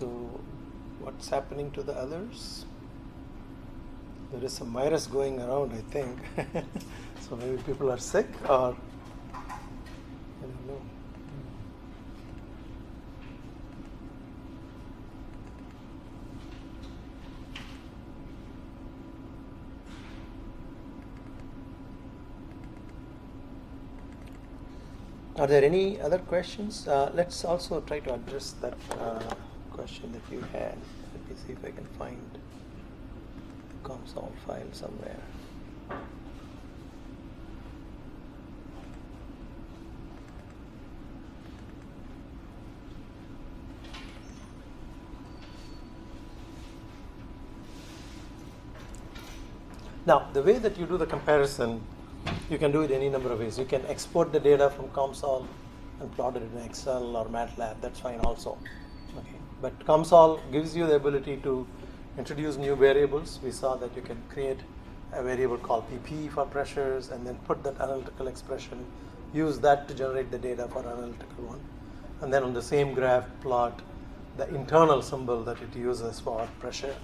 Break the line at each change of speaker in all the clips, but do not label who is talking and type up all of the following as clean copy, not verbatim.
So what's happening to the others? There is some virus going around, I think. So maybe people are sick, or I don't know. Are there any other questions? Let's also try to address that question that you had. Let me see if I can find the COMSOL file somewhere. Now, the way that you do the comparison, you can do it any number of ways. You can export the data from COMSOL and plot it in Excel or MATLAB. That's fine also. Okay. But COMSOL gives you the ability to introduce new variables. We saw that you can create a variable called PP for pressures and then put that analytical expression, use that to generate the data for analytical one. And then on the same graph, plot the internal symbol that it uses for pressure.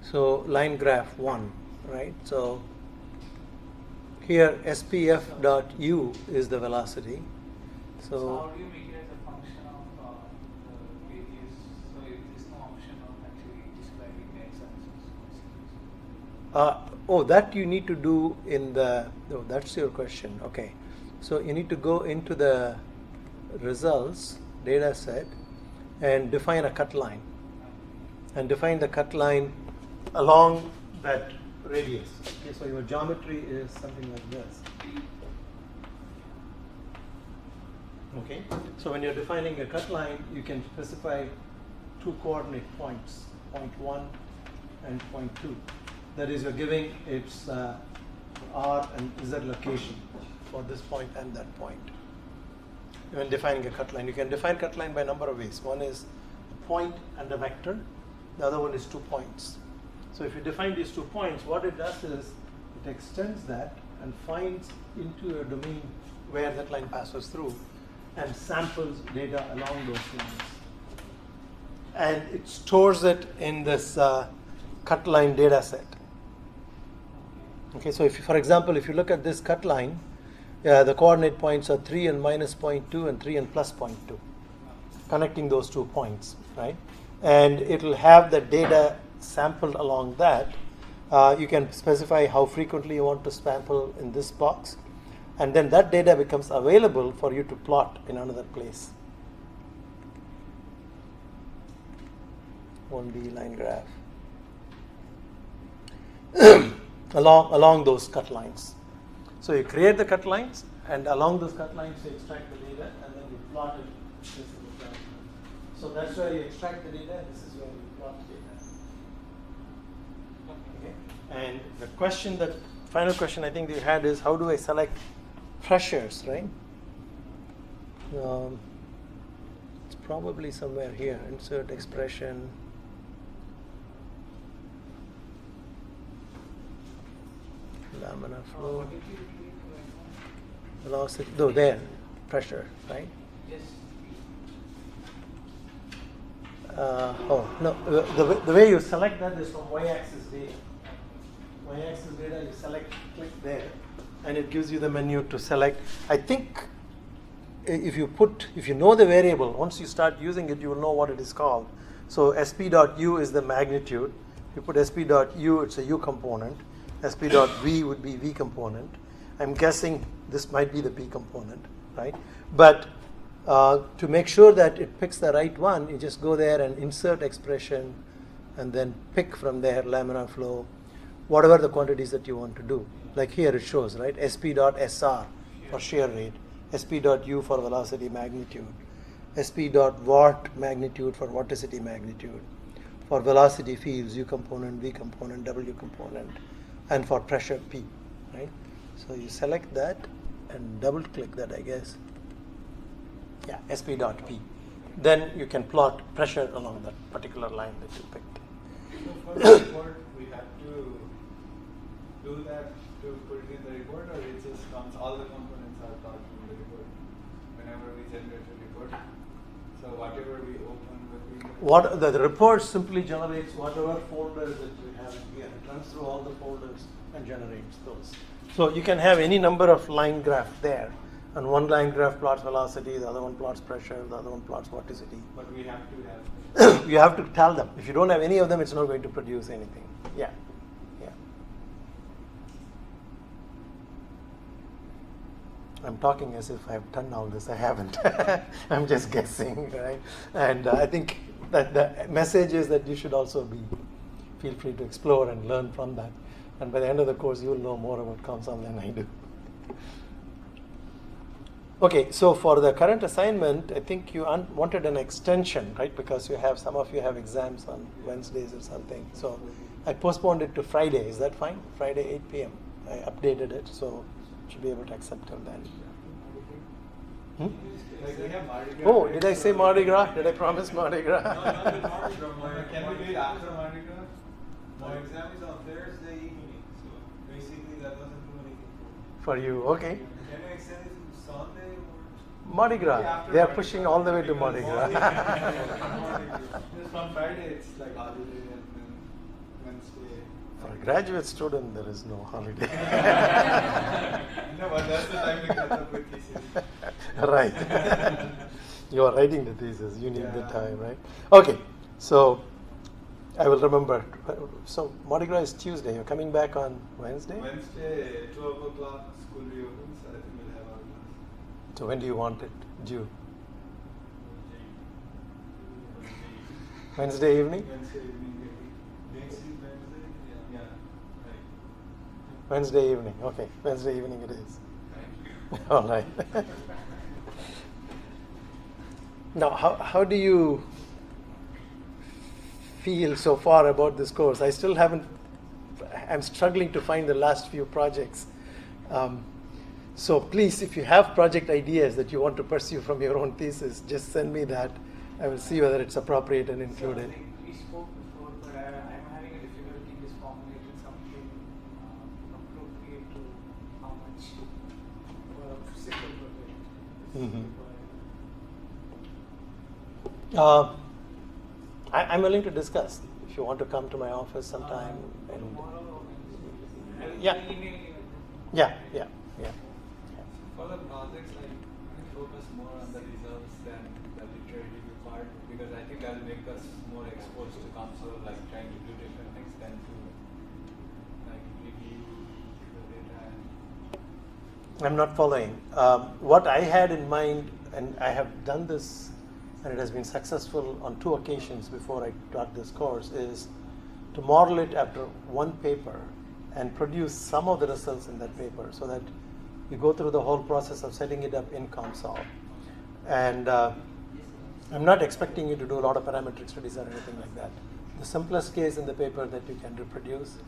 So line graph 1, right? So here SPF.u is the velocity.
So how do you make it as a function of the radius? So if there's no option of actually describing the x-axis?
That you need to do in the, that's your question. Okay. So you need to go into the results data set and define a cut line. And define the cut line along that radius. Okay, so your geometry is something like this. Okay, so when you're defining a cut line, you can specify two coordinate points, point 1 and point 2. That is, you're giving its R and Z location for this point and that point. When defining a cut line, you can define cut line by a number of ways. One is a point and a vector. The other one is 2 points. So if you define these 2 points, what it does is it extends that and finds into a domain where that line passes through and samples data along those lines. And it stores it in this cut line data set. Okay, so if you, for example, if you look at this cut line, the coordinate points are 3 and minus 0.2 and 3 and plus 0.2, connecting those 2 points, right? And it will have the data sampled along that. You can specify how frequently you want to sample in this box, and then that data becomes available for you to plot in another place. 1D line graph along those cut lines. So you create the cut lines, and along those cut lines you extract the data, and then you plot it. This is the graph. So that's where you extract the data, and this is where you plot the data. Okay. And the question, that final question I think you had is, how do I select pressures, right? It's probably somewhere here. Insert expression. Laminar flow. Velocity. No, there. Pressure, right?
Yes.
The way you select that is from y-axis data. Y-axis data, you select, click there, and it gives you the menu to select. I think if you know the variable, once you start using it, you will know what it is called. So sp.u is the magnitude. If you put sp.u, it's a u component. sp.v would be v component. I'm guessing this might be the p component, right? But to make sure that it picks the right one, you just go there and insert expression, and then pick from there laminar flow, whatever the quantities that you want to do. Like here it shows, right? sp.sr for shear rate, sp.u for velocity magnitude, sp.vort magnitude for vorticity magnitude, for velocity fields, u component, v component, w component, and for pressure p, right? So you select that and double click that, I guess. Yeah, sp.p. Then you can plot pressure along that particular line that you picked.
So for the report, we have to do that to put it in the report, or it just comes, all the components are taught in the report whenever we generate a report. So whatever we open will be.
What the report simply generates whatever folders that you have here. It runs through all the folders and generates those. So you can have any number of line graph there, and one line graph plots velocity, the other one plots pressure, the other one plots vorticity.
But we have to have.
You have to tell them. If you don't have any of them, it's not going to produce anything. Yeah. Yeah. I'm talking as if I've done all this. I haven't. I'm just guessing, right? And I think that the message is that you should also feel free to explore and learn from that. And by the end of the course, you'll know more about COMSOL than I do. Okay, so for the current assignment, I think you wanted an extension, right? Because some of you have exams on Wednesdays or something. So I postponed it to Friday. Is that fine? Friday, 8 p.m. I updated it, so you should be able to accept till then.
Like we have Mardi Gras.
Oh, did I say Mardi Gras? Did I promise Mardi Gras?
No, not the Mardi Gras.
Can we do it after Mardi Gras?
My exam is on Thursday evening, so basically that doesn't do anything
For you, okay.
Can I extend it to Sunday or?
Mardi Gras.
After
They are
Mardi
pushing
Gras.
all the way to Mardi Gras.
Just from Friday, it's like holiday, and then Wednesday.
For a graduate student, there is no holiday.
No, but that's the time to catch up with thesis.
Right. You are writing the thesis. You need the
Yeah.
time, right? Okay. So I will remember. So Mardi Gras is Tuesday. You're coming back on Wednesday?
Wednesday, 12 o'clock, school reopens. I think we'll have our class.
So when do you want it due? Wednesday evening?
Wednesday evening, maybe.
Next week, Wednesday?
Yeah.
Right.
Wednesday evening. Okay. Wednesday evening it is.
Thank you.
All right. Now, how do you feel so far about this course? I still haven't. I'm struggling to find the last few projects. So please, if you have project ideas that you want to pursue from your own thesis, just send me that. I will see whether it's appropriate and include
So I
it.
think we spoke before, but I'm having a difficulty in just formulating something appropriate to how much for a simple project is
Mhm.
required.
I'm willing to discuss. If you want to come to my office sometime. And
Tomorrow or Wednesday. I will
Yeah.
email you.
yeah.
For the projects, like, we focus more on the results than the literary review part, because I think that will make us more exposed to COMSOL, like trying to do different things than to like review the data.
I'm not following. What I had in mind, and I have done this, and it has been successful on 2 occasions before I taught this course, is to model it after one paper and produce some of the results in that paper, so that you go through the whole process of setting it up in COMSOL. And I'm not expecting you to do a lot of parametric studies or anything like that. The simplest case in the paper that you can reproduce.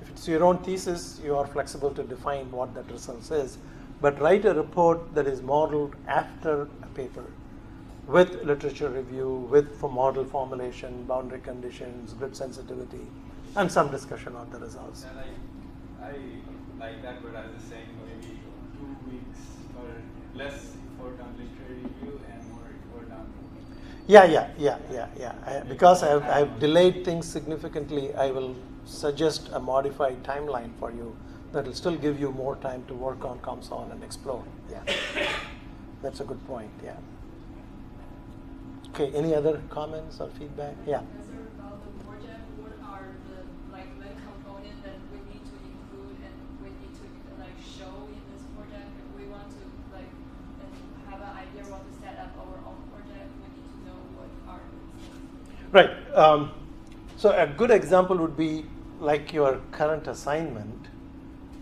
If it's your own thesis, you are flexible to define what that result is. But write a report that is modeled after a paper with literature review, with for model formulation, boundary conditions, grid sensitivity, and some discussion on the results.
And I like that, but I was saying maybe 2 weeks for less effort on literary review and more effort on.
Yeah. Because I've delayed things significantly, I will suggest a modified timeline for you that will still give you more time to work on COMSOL and explore. Yeah, that's a good point. Yeah. Okay. Any other comments or feedback? Yeah.
As a about the project, what are the main components that we need to include and we need to show in this project? If we want to and have an idea what to set up our own project, we need to know what are these things.
Right. So a good example would be like your current assignment,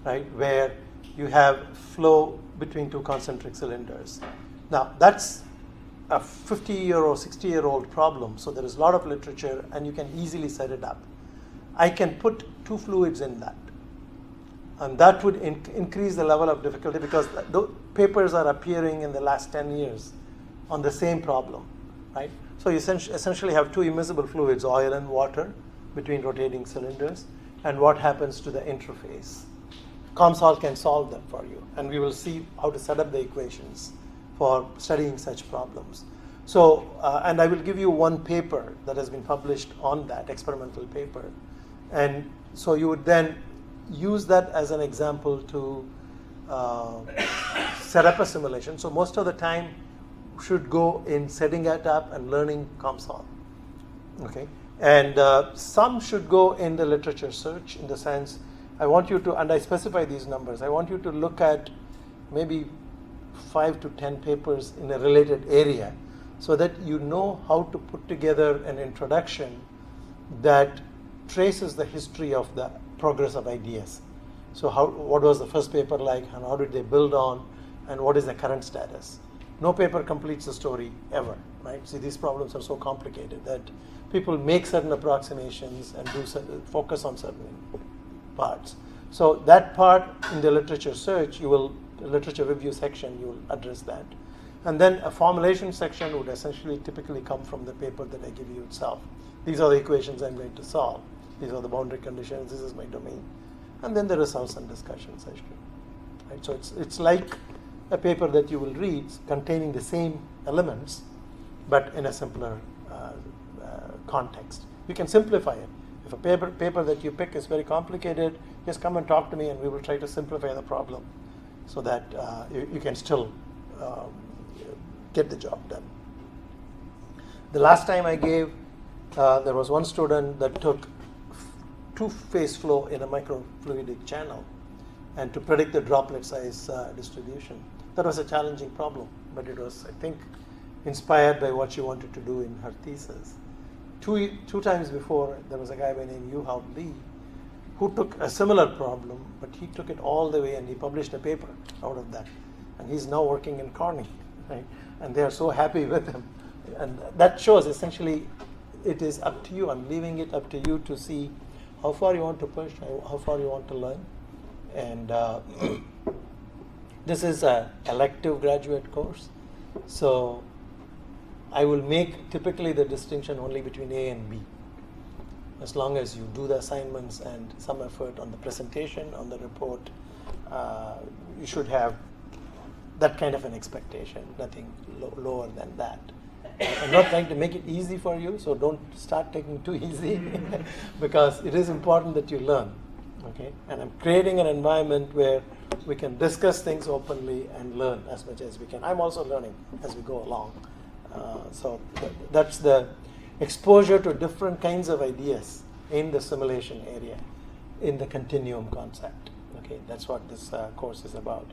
right, where you have flow between 2 concentric cylinders. Now that's a 50-year or 60-year-old problem, so there is a lot of literature and you can easily set it up. I can put 2 fluids in that, and that would increase the level of difficulty, because the papers are appearing in the last 10 years on the same problem, right? So you essentially have 2 immiscible fluids, oil and water, between rotating cylinders and what happens to the interface. COMSOL can solve them for you, and we will see how to set up the equations for studying such problems. So, and I will give you one paper that has been published on that, experimental paper. And so you would then use that as an example to set up a simulation. So most of the time should go in setting it up and learning COMSOL. Okay, and some should go in the literature search, in the sense I want you to, and I specify these numbers, I want you to look at maybe 5 to 10 papers in a related area so that you know how to put together an introduction that traces the history of the progress of ideas. So what was the first paper like, and how did they build on, and what is the current status? No paper completes the story ever, right? See, these problems are so complicated that people make certain approximations and focus on certain parts. So that part in the literature search, the literature review section, you will address that. And then a formulation section would essentially typically come from the paper that I give you itself. These are the equations I'm going to solve. These are the boundary conditions. This is my domain. And then the results and discussion section. Right? So it's like a paper that you will read containing the same elements, but in a simpler context. You can simplify it. If a paper that you pick is very complicated, just come and talk to me, and we will try to simplify the problem so that you can still get the job done. The last time I gave, there was one student that took two-phase flow in a microfluidic channel, and to predict the droplet size distribution. That was a challenging problem, but it was, I think, inspired by what she wanted to do in her thesis. Two times before, there was a guy by the name Yu-Hao Lee who took a similar problem, but he took it all the way and he published a paper out of that. And he's now working in Carney, right? And they are so happy with him. And that shows essentially it is up to you. I'm leaving it up to you to see how far you want to push, how far you want to learn. And this is an elective graduate course. So I will make typically the distinction only between A and B. As long as you do the assignments and some effort on the presentation, on the report, you should have that kind of an expectation, nothing lower than that. I'm not trying to make it easy for you, so don't start taking too easy because it is important that you learn. Okay? And I'm creating an environment where we can discuss things openly and learn as much as we can. I'm also learning as we go along. So that's the exposure to different kinds of ideas in the simulation area, in the continuum concept. Okay, that's what this course is about.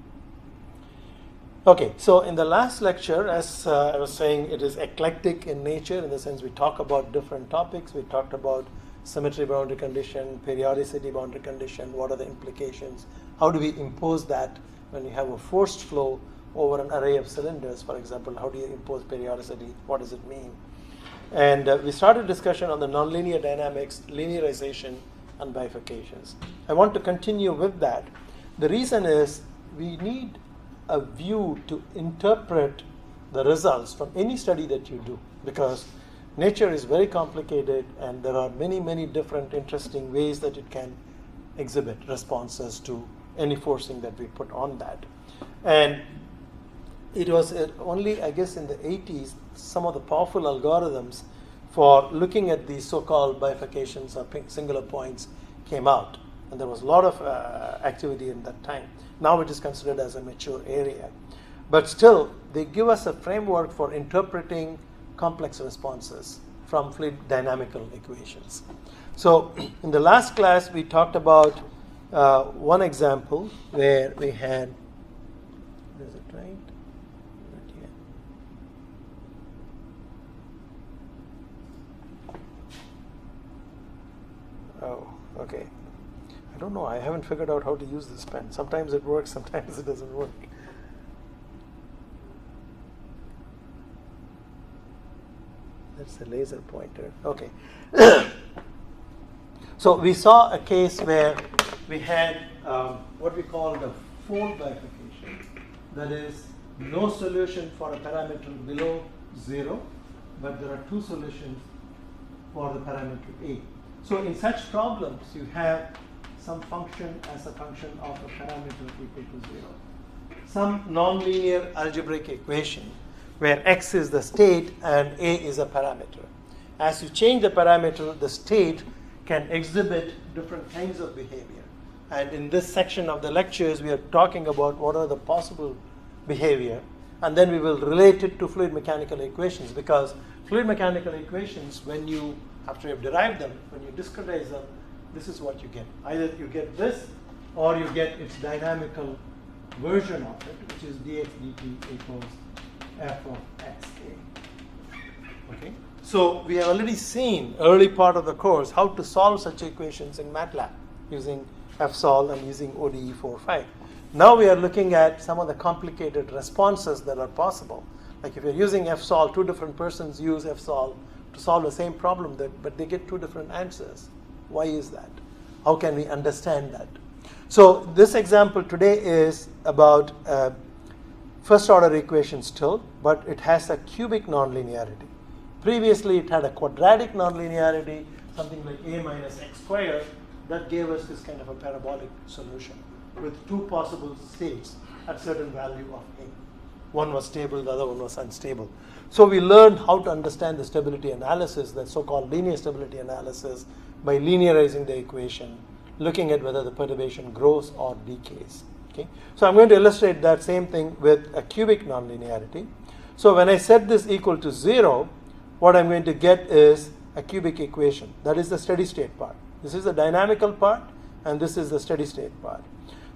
Okay, so in the last lecture, as I was saying, it is eclectic in nature in the sense we talk about different topics. We talked about symmetry boundary condition, periodicity boundary condition, what are the implications, how do we impose that when you have a forced flow over an array of cylinders, for example, how do you impose periodicity, what does it mean? And we started discussion on the nonlinear dynamics, linearization, and bifurcations. I want to continue with that. The reason is we need a view to interpret the results from any study that you do, because nature is very complicated and there are many, many different interesting ways that it can exhibit responses to any forcing that we put on that. And it was only, I guess, in the 80s, some of the powerful algorithms for looking at these so-called bifurcations or singular points came out. And there was a lot of activity in that time. Now it is considered as a mature area. But still, they give us a framework for interpreting complex responses from fluid dynamical equations. So in the last class, we talked about one example where we had, is it right? Not yet. Oh, okay. I don't know. I haven't figured out how to use this pen. Sometimes it works, sometimes it doesn't work. That's the laser pointer. Okay. So we saw a case where we had what we call the fold bifurcation. That is, no solution for a parameter below 0, but there are two solutions for the parameter A. So in such problems, you have some function as a function of a parameter equal to 0. Some nonlinear algebraic equation where x is the state and a is a parameter. As you change the parameter, the state can exhibit different kinds of behavior. And in this section of the lectures, we are talking about what are the possible behavior, and then we will relate it to fluid mechanical equations, because fluid mechanical equations, when you, after you've derived them, when you discretize them, this is what you get. Either you get this, or you get its dynamical version of it, which is dx dt equals f of xa. Okay? So we have already seen early part of the course how to solve such equations in MATLAB using fsolve and using ODE 4.5. Now we are looking at some of the complicated responses that are possible. Like if you're using fsolve, two different persons use fsolve to solve the same problem, but they get two different answers. Why is that? How can we understand that? So this example today is about first order equation still, but it has a cubic nonlinearity. Previously it had a quadratic nonlinearity, something like a minus x squared, that gave us this kind of a parabolic solution with two possible states at certain value of a. One was stable, the other one was unstable. So we learned how to understand the stability analysis, the so-called linear stability analysis, by linearizing the equation, looking at whether the perturbation grows or decays. Okay? So I'm going to illustrate that same thing with a cubic nonlinearity. So when I set this equal to 0, what I'm going to get is a cubic equation. That is the steady state part. This is the dynamical part, and this is the steady state part.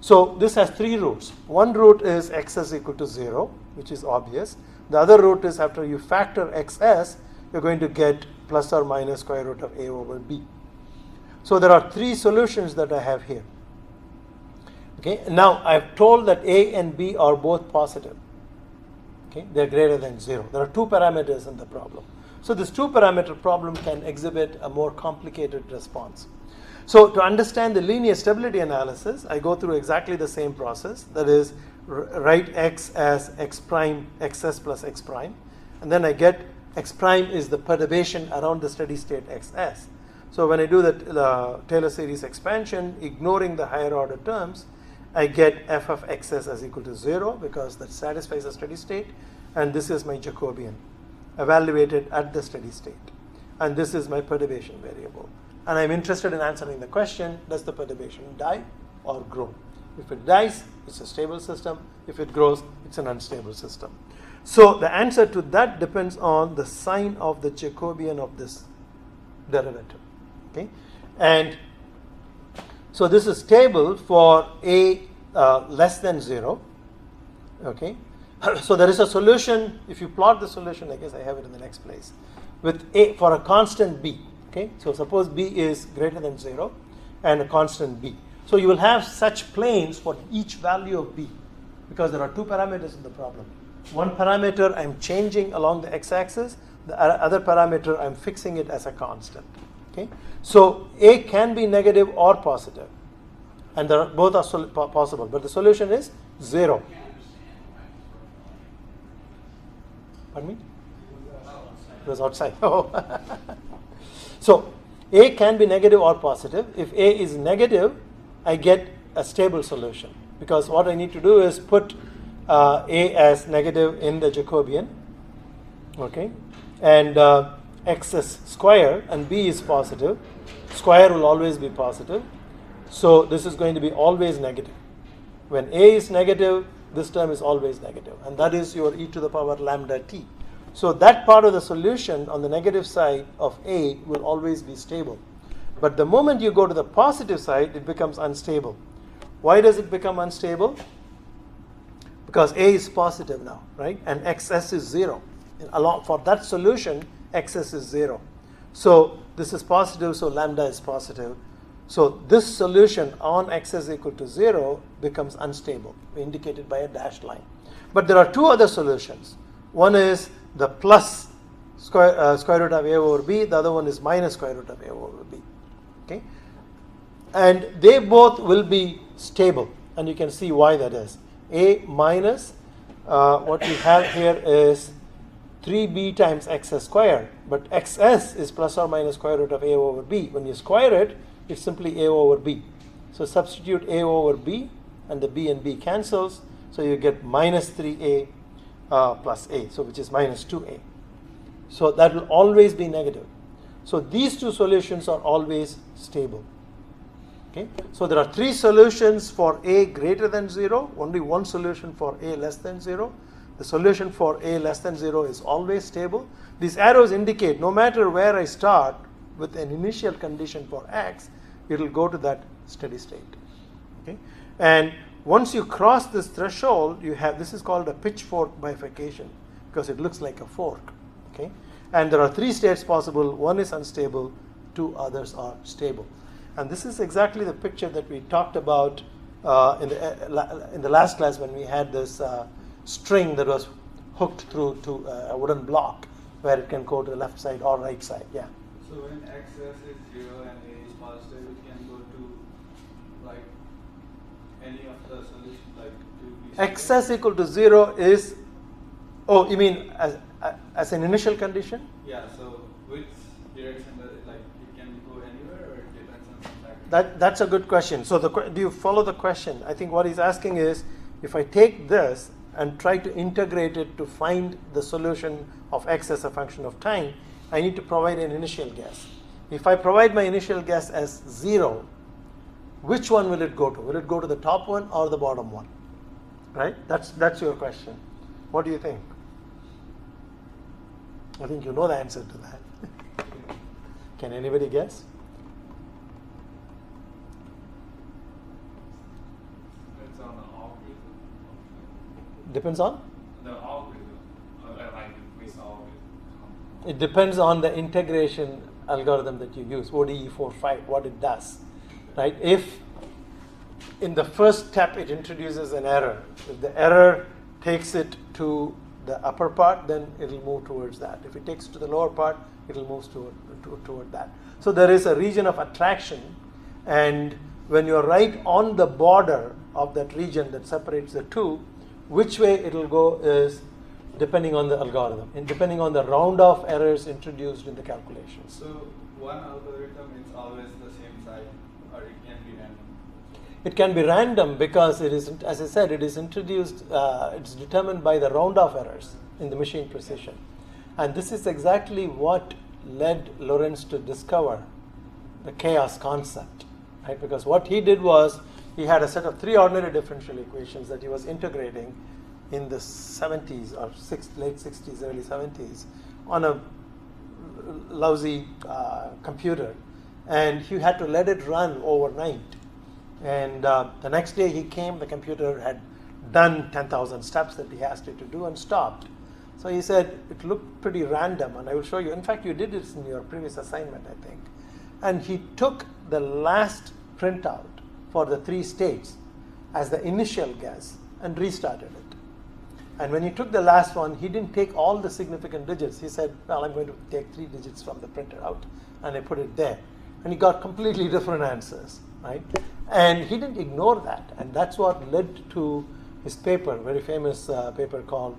So this has three roots. One root is xs equal to 0, which is obvious. The other root is after you factor xs, you're going to get plus or minus square root of a over b. So there are three solutions that I have here. Okay, now I've told that a and b are both positive. Okay, they're greater than 0. There are two parameters in the problem. So this two parameter problem can exhibit a more complicated response. So to understand the linear stability analysis, I go through exactly the same process. That is, write x as x prime, xs plus x prime. And then I get x prime is the perturbation around the steady state xs. So when I do the Taylor series expansion, ignoring the higher order terms, I get f of xs as equal to 0 because that satisfies the steady state. And this is my Jacobian evaluated at the steady state. And this is my perturbation variable. And I'm interested in answering the question, does the perturbation die or grow? If it dies, it's a stable system. If it grows, it's an unstable system. So the answer to that depends on the sign of the Jacobian of this derivative. Okay? And so this is stable for a less than 0. Okay? So there is a solution. If you plot the solution, I guess I have it in the next place, with a for a constant b. Okay, so suppose b is greater than 0 and a constant b. So you will have such planes for each value of b, because there are two parameters in the problem. One parameter I'm changing along the x-axis. The other parameter I'm fixing it as a constant. Okay, so a can be negative or positive, and both are possible. But the solution is 0. Pardon me? It was outside. Oh. So a can be negative or positive. If a is negative, I get a stable solution, because what I need to do is put a as negative in the Jacobian. Okay, and x is square and b is positive. Square will always be positive. So this is going to be always negative. When a is negative, this term is always negative, and that is your e to the power lambda t. So that part of the solution on the negative side of a will always be stable. But the moment you go to the positive side, it becomes unstable. Why does it become unstable? Because a is positive now, right? And xs is 0. And for that solution, xs is 0. So this is positive, so lambda is positive. So this solution on xs equal to 0 becomes unstable, indicated by a dashed line. But there are two other solutions. One is the plus square root of a over b. The other one is minus square root of a over b. Okay, and they both will be stable, and you can see why that is. A minus what we have here is 3b times xs squared, but xs is plus or minus square root of a over b. When you square it, it's simply a over b. So substitute a over b, and the b and b cancels, so you get minus 3a plus a, so which is minus 2a. So that will always be negative. So these two solutions are always stable. Okay? So there are three solutions for a greater than 0, only one solution for a less than 0. The solution for a less than 0 is always stable. These arrows indicate no matter where I start with an initial condition for x, it will go to that steady state. Okay? And once you cross this threshold, you have, this is called a pitchfork bifurcation because it looks like a fork. Okay? And there are three states possible. One is unstable, two others are stable. And this is exactly the picture that we talked about in the last class when we had this string that was hooked through to a wooden block where it can go to the left side or right side. Yeah.
So when xs is 0 and a is positive, it can go to like any of the solutions, like to be
Xs equal to 0 is, oh, you mean as an initial condition?
Yeah, so which direction does it, like it can go anywhere or it depends on some factor?
That's a good question. So do you follow the question? I think what he's asking is, if I take this and try to integrate it to find the solution of x as a function of time, I need to provide an initial guess. If I provide my initial guess as 0, which one will it go to? Will it go to the top one or the bottom one? Right? That's your question. What do you think? I think you know the answer to that. Can anybody guess?
Depends on the algorithm.
Depends on?
The algorithm. Like if we solve it.
It depends on the integration algorithm that you use, ODE45, what it does. Right? If in the first step it introduces an error, if the error takes it to the upper part, then it will move towards that. If it takes it to the lower part, it will move toward that. So there is a region of attraction, and when you are right on the border of that region that separates the two, which way it will go is depending on the algorithm and depending on the round of errors introduced in the calculations.
So one algorithm is always the same side, or it can be random?
It can be random because it is, as I said, it is introduced, it's determined by the round of errors in the machine precision. And this is exactly what led Lorentz to discover the chaos concept. Right? Because what he did was, he had a set of three ordinary differential equations that he was integrating in the 70s or late 60s, early 70s on a lousy computer. And he had to let it run overnight. And the next day he came, the computer had done 10,000 steps that he asked it to do and stopped. So he said, it looked pretty random, and I will show you. In fact, you did this in your previous assignment, I think. And he took the last printout for the three states as the initial guess and restarted it. And when he took the last one, he didn't take all the significant digits. He said, well, I'm going to take 3 digits from the printer out, and I put it there. And he got completely different answers, right? And he didn't ignore that, and that's what led to his paper, very famous paper called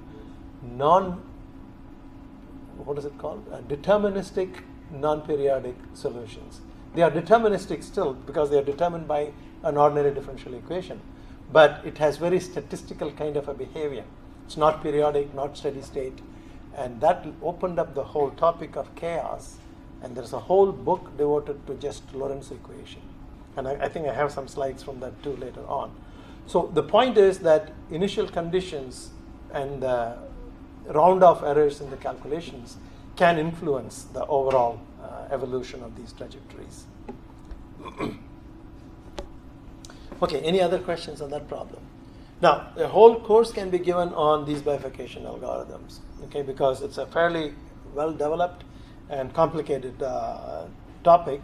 deterministic non-periodic solutions. They are deterministic still because they are determined by an ordinary differential equation, but it has very statistical kind of a behavior. It's not periodic, not steady state, and that opened up the whole topic of chaos, and there's a whole book devoted to just Lorentz equation. And I think I have some slides from that too later on. So the point is that initial conditions and the round of errors in the calculations can influence the overall evolution of these trajectories. Okay, any other questions on that problem? Now, the whole course can be given on these bifurcation algorithms, okay, because it's a fairly well-developed and complicated topic,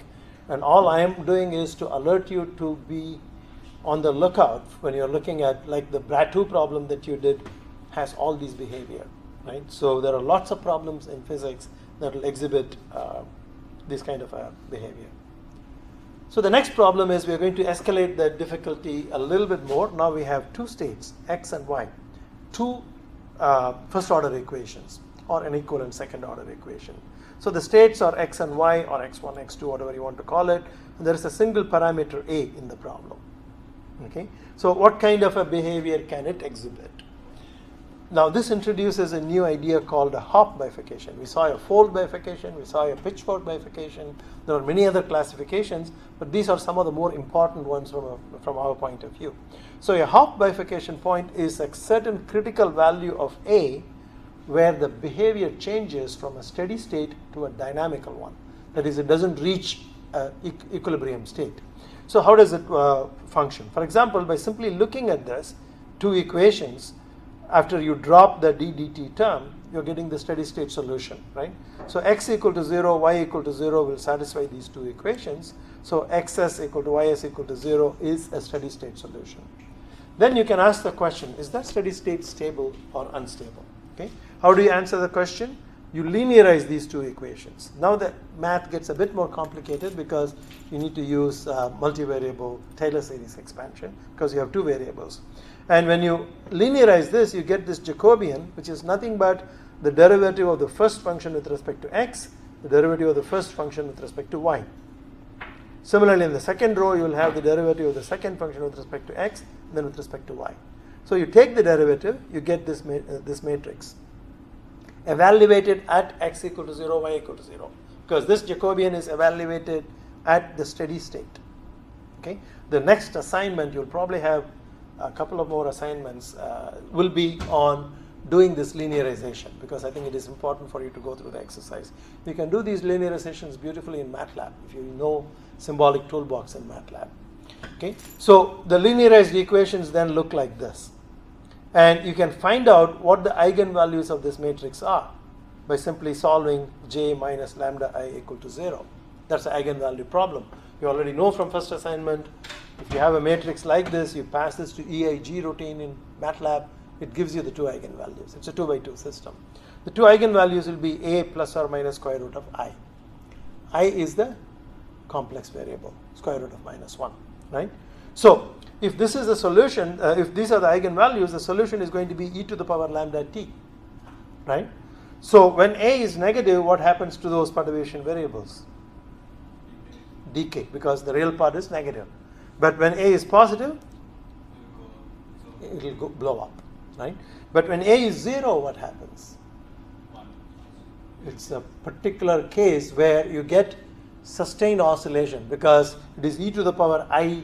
and all I am doing is to alert you to be on the lookout when you're looking at, like the BRA2 problem that you did has all these behavior, right? So there are lots of problems in physics that will exhibit this kind of behavior. So the next problem is we're going to escalate the difficulty a little bit more. Now we have two states, x and y, two first order equations. or an equivalent second order equation. So the states are x and y, or x1, x2, whatever you want to call it. And there is a single parameter a in the problem. Okay. So what kind of a behavior can it exhibit? Now this introduces a new idea called a hop bifurcation. We saw a fold bifurcation, we saw a pitchfork bifurcation. There are many other classifications, but these are some of the more important ones from our point of view. So a hop bifurcation point is a certain critical value of A where the behavior changes from a steady state to a dynamical one. That is, it doesn't reach equilibrium state. So how does it function? For example, by simply looking at this two equations, after you drop the d dt term, you're getting the steady state solution, right? So x equal to 0, y equal to 0 will satisfy these two equations. So xs equal to ys equal to 0 is a steady state solution. Then you can ask the question, is that steady state stable or unstable? Okay. How do you answer the question? You linearize these two equations. Now the math gets a bit more complicated because you need to use multivariable Taylor series expansion because you have two variables. And when you linearize this, you get this Jacobian, which is nothing but the derivative of the first function with respect to x, the derivative of the first function with respect to y. Similarly, in the second row, you will have the derivative of the second function with respect to x, and then with respect to y. So you take the derivative, you get this matrix. Evaluated at x equal to 0, y equal to 0. Because this Jacobian is evaluated at the steady state. Okay. The next assignment, you'll probably have a couple of more assignments, will be on doing this linearization, because I think it is important for you to go through the exercise. You can do these linearizations beautifully in MATLAB if you know symbolic toolbox in MATLAB. Okay. So the linearized equations then look like this. And you can find out what the eigenvalues of this matrix are by simply solving j minus lambda I equal to 0. That's the eigenvalue problem. You already know from first assignment, if you have a matrix like this, you pass this to EIG routine in MATLAB, it gives you the two eigenvalues. It's a 2 by 2 system. The two eigenvalues will be a plus or minus square root of I. I is the complex variable, square root of minus 1, right? So if this is the solution, if these are the eigenvalues, the solution is going to be e to the power lambda t, right? So when a is negative, what happens to those perturbation variables? Decay, because the real part is negative. But when a is positive, it will blow up, right? But when a is 0, what happens? It's a particular case where you get sustained oscillation because it is e to the power I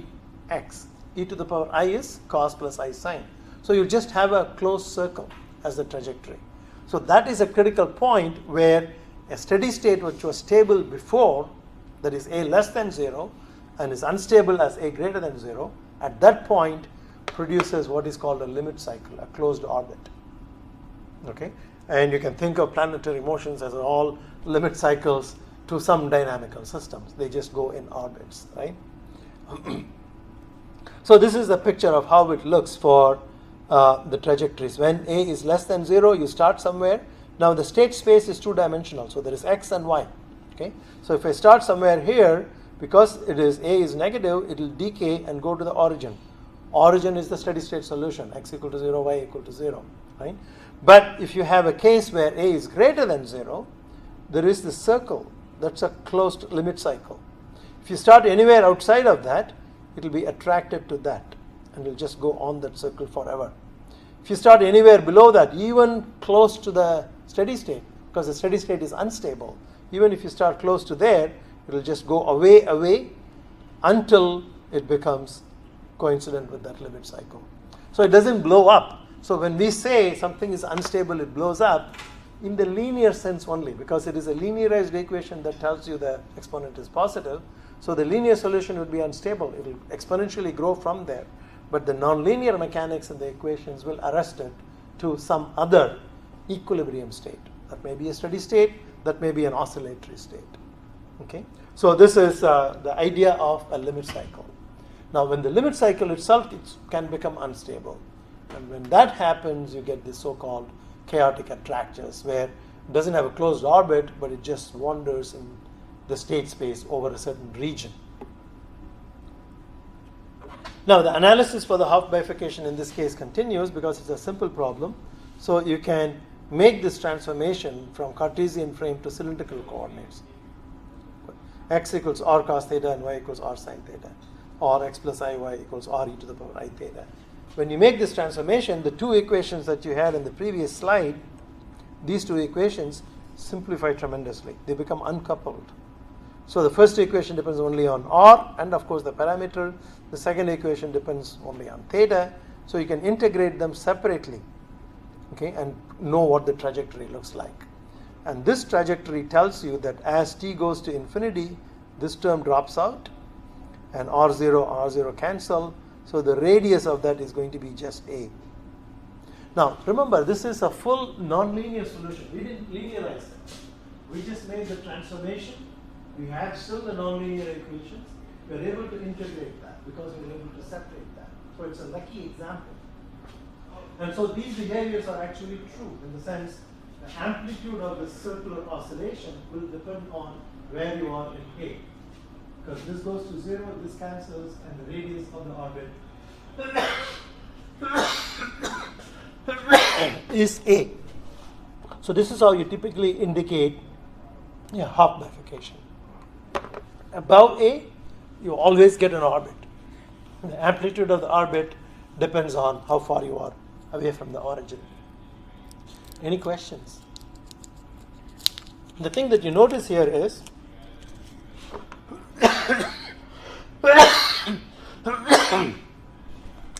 x. E to the power I is cos plus I sine. So you just have a closed circle as the trajectory. So that is a critical point where a steady state which was stable before, that is a less than 0, and is unstable as a greater than 0, at that point produces what is called a limit cycle, a closed orbit. Okay? And you can think of planetary motions as all limit cycles to some dynamical systems. They just go in orbits, right? So this is the picture of how it looks for the trajectories. When a is less than 0, you start somewhere. Now the state space is two-dimensional, so there is x and y. Okay? So if I start somewhere here, because it is a is negative, it will decay and go to the origin. Origin is the steady state solution, x equal to 0, y equal to 0. Right? But if you have a case where a is greater than 0, there is this circle. That's a closed limit cycle. If you start anywhere outside of that, it will be attracted to that and will just go on that circle forever. If you start anywhere below that, even close to the steady state, because the steady state is unstable, even if you start close to there, it will just go away until it becomes coincident with that limit cycle. So it doesn't blow up. So when we say something is unstable, it blows up, in the linear sense only, because it is a linearized equation that tells you the exponent is positive. So the linear solution would be unstable. It will exponentially grow from there. But the nonlinear mechanics in the equations will arrest it to some other equilibrium state. That may be a steady state, that may be an oscillatory state. Okay? So this is the idea of a limit cycle. Now when the limit cycle itself can become unstable. And when that happens, you get this so-called chaotic attractors, where it doesn't have a closed orbit, but it just wanders in the state space over a certain region. Now the analysis for the half bifurcation in this case continues because it's a simple problem. So you can make this transformation from Cartesian frame to cylindrical coordinates. X equals r cos theta and y equals r sin theta, or x plus I y equals r e to the power I theta. When you make this transformation, the two equations that you had in the previous slide, these two equations simplify tremendously. They become uncoupled. So the first equation depends only on r and of course the parameter. The second equation depends only on theta. So you can integrate them separately, okay, and know what the trajectory looks like. And this trajectory tells you that as t goes to infinity, this term drops out and r0 cancel. So the radius of that is going to be just a. Now remember, this is a full nonlinear solution. We didn't linearize it. We just made the transformation. We had still the nonlinear equations. We were able to integrate that because we were able to separate that. So it's a lucky example. And so these behaviors are actually true in the sense the amplitude of the circular oscillation will depend on where you are in A. Because this goes to 0, this cancels, and the radius of the orbit is A. So this is how you typically indicate a half bifurcation. Above A, you always get an orbit. The amplitude of the orbit depends on how far you are away from the origin. Any questions? The thing that you notice here is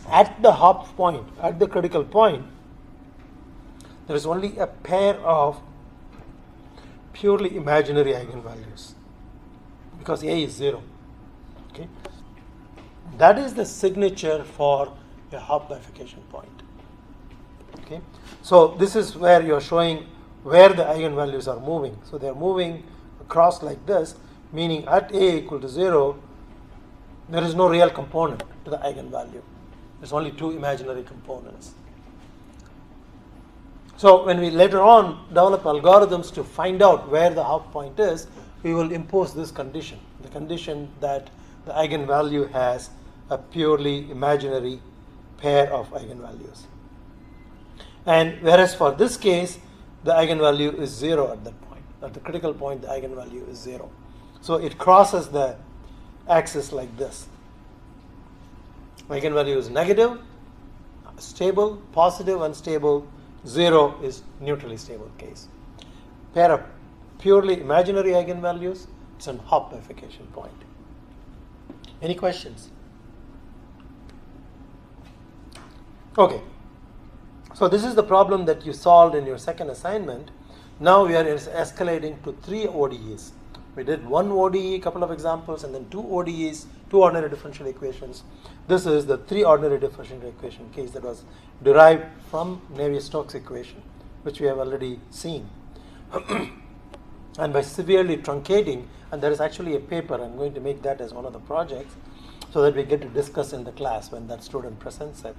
at the hop point, at the critical point, there is only a pair of purely imaginary eigenvalues because A is 0. Okay? That is the signature for a hop bifurcation point. Okay? So this is where you're showing where the eigenvalues are moving. So they're moving across like this, meaning at A equal to 0, there is no real component to the eigenvalue. There's only two imaginary components. So when we later on develop algorithms to find out where the hop point is, we will impose this condition, the condition that the eigenvalue has a purely imaginary pair of eigenvalues. And whereas for this case, the eigenvalue is 0 at that point. At the critical point, the eigenvalue is 0. So it crosses the axis like this. Eigenvalue is negative, stable, positive, unstable. 0 is neutrally stable case. Pair of purely imaginary eigenvalues, it's an hop bifurcation point. Any questions? Okay. So this is the problem that you solved in your second assignment. Now we are escalating to 3 ODEs. We did 1 ODE, a couple of examples, and then 2 ODEs, 2 ordinary differential equations. This is the 3 ordinary differential equation case that was derived from Navier-Stokes equation, which we have already seen. And by severely truncating, and there is actually a paper, I'm going to make that as one of the projects, so that we get to discuss in the class when that student presents it.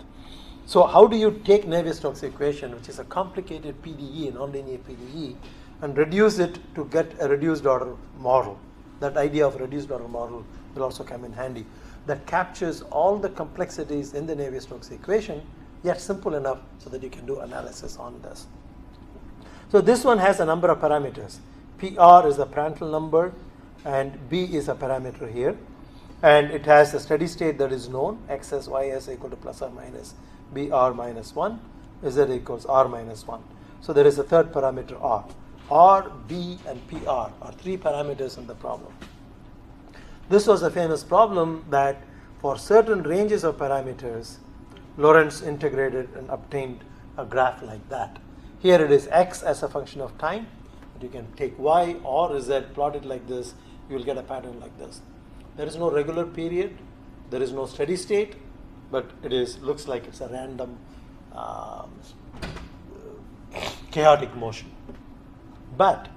So how do you take Navier-Stokes equation, which is a complicated PDE, nonlinear PDE, and reduce it to get a reduced order model? That idea of reduced order model will also come in handy. That captures all the complexities in the Navier-Stokes equation, yet simple enough so that you can do analysis on this. So this one has a number of parameters. PR is the Prandtl number, and B is a parameter here. And it has a steady state that is known, xs, ys equal to plus or minus br minus 1, z equals r minus 1. So there is a third parameter r. R, B, and PR are 3 parameters in the problem. This was a famous problem that for certain ranges of parameters, Lorentz integrated and obtained a graph like that. Here it is x as a function of time, but you can take y or z, plot it like this, you will get a pattern like this. There is no regular period, there is no steady state, but it looks like it's a random chaotic motion. But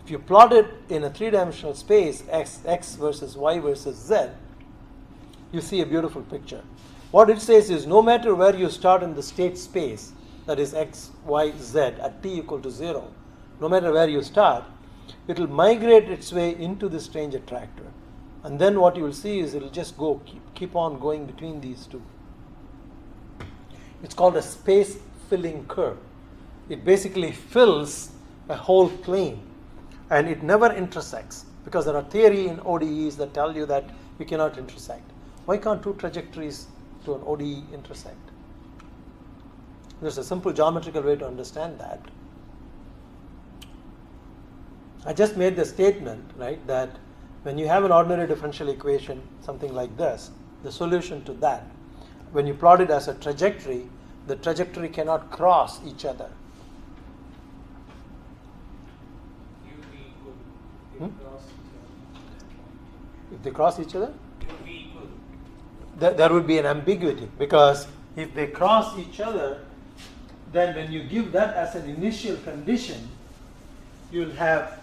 if you plot it in a 3-dimensional space, x versus y versus z, you see a beautiful picture. What it says is no matter where you start in the state space, that is x, y, z at t equal to 0, no matter where you start, it will migrate its way into the strange attractor. And then what you will see is it will just keep on going between these two. It's called a space filling curve. it basically fills a whole plane and it never intersects, because there are theory in ODEs that tell you that you cannot intersect. Why can't two trajectories to an ODE intersect? There's a simple geometrical way to understand that. I just made the statement, right, that when you have an ordinary differential equation, something like this, the solution to that, when you plot it as a trajectory, the trajectory cannot cross each other.
U V equal.
Hmm?
Cross each
If they cross each other,
other. U V equal.
there would be an ambiguity, because if they cross each other, then when you give that as an initial condition, you'll have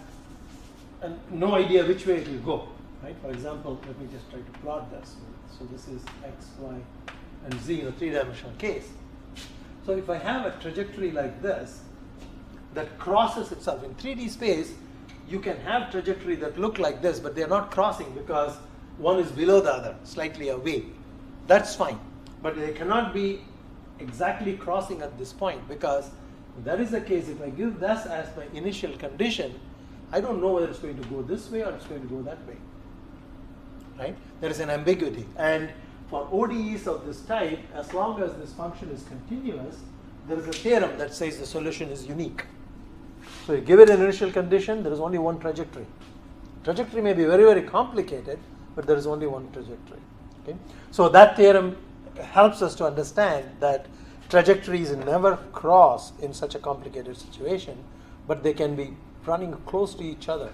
no idea which way it will go, right? For example, let me just try to plot this. So this is x, y, and z in a three-dimensional case. So if I have a trajectory like this that crosses itself in 3D space, you can have trajectory that look like this, but they're not crossing because one is below the other, slightly away. That's fine, but they cannot be exactly crossing at this point, because if that is the case, if I give this as my initial condition, I don't know whether it's going to go this way or it's going to go that way, right? There is an ambiguity. And for ODEs of this type, as long as this function is continuous, there is a theorem that says the solution is unique. So you give it an initial condition, there is only one trajectory. Trajectory may be very, very complicated, but there is only one trajectory. Okay? So that theorem helps us to understand that trajectories never cross in such a complicated situation, but they can be running close to each other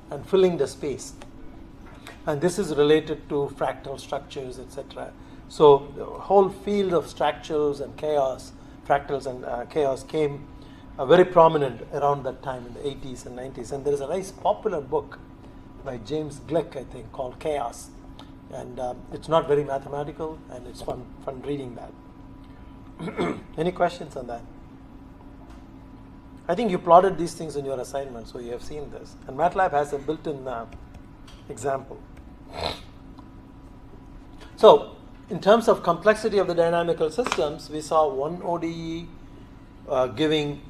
and filling the space. And this is related to fractal structures, etc. So the whole field of structures and chaos, fractals and chaos came very prominent around that time in the 80s and 90s. And there is a nice popular book by James Glick, I think, called Chaos. And it's not very mathematical, and it's fun reading that. Any questions on that? I think you plotted these things in your assignment, so you have seen this. And MATLAB has a built-in example. So, in terms of complexity of the dynamical systems, we saw one ODE giving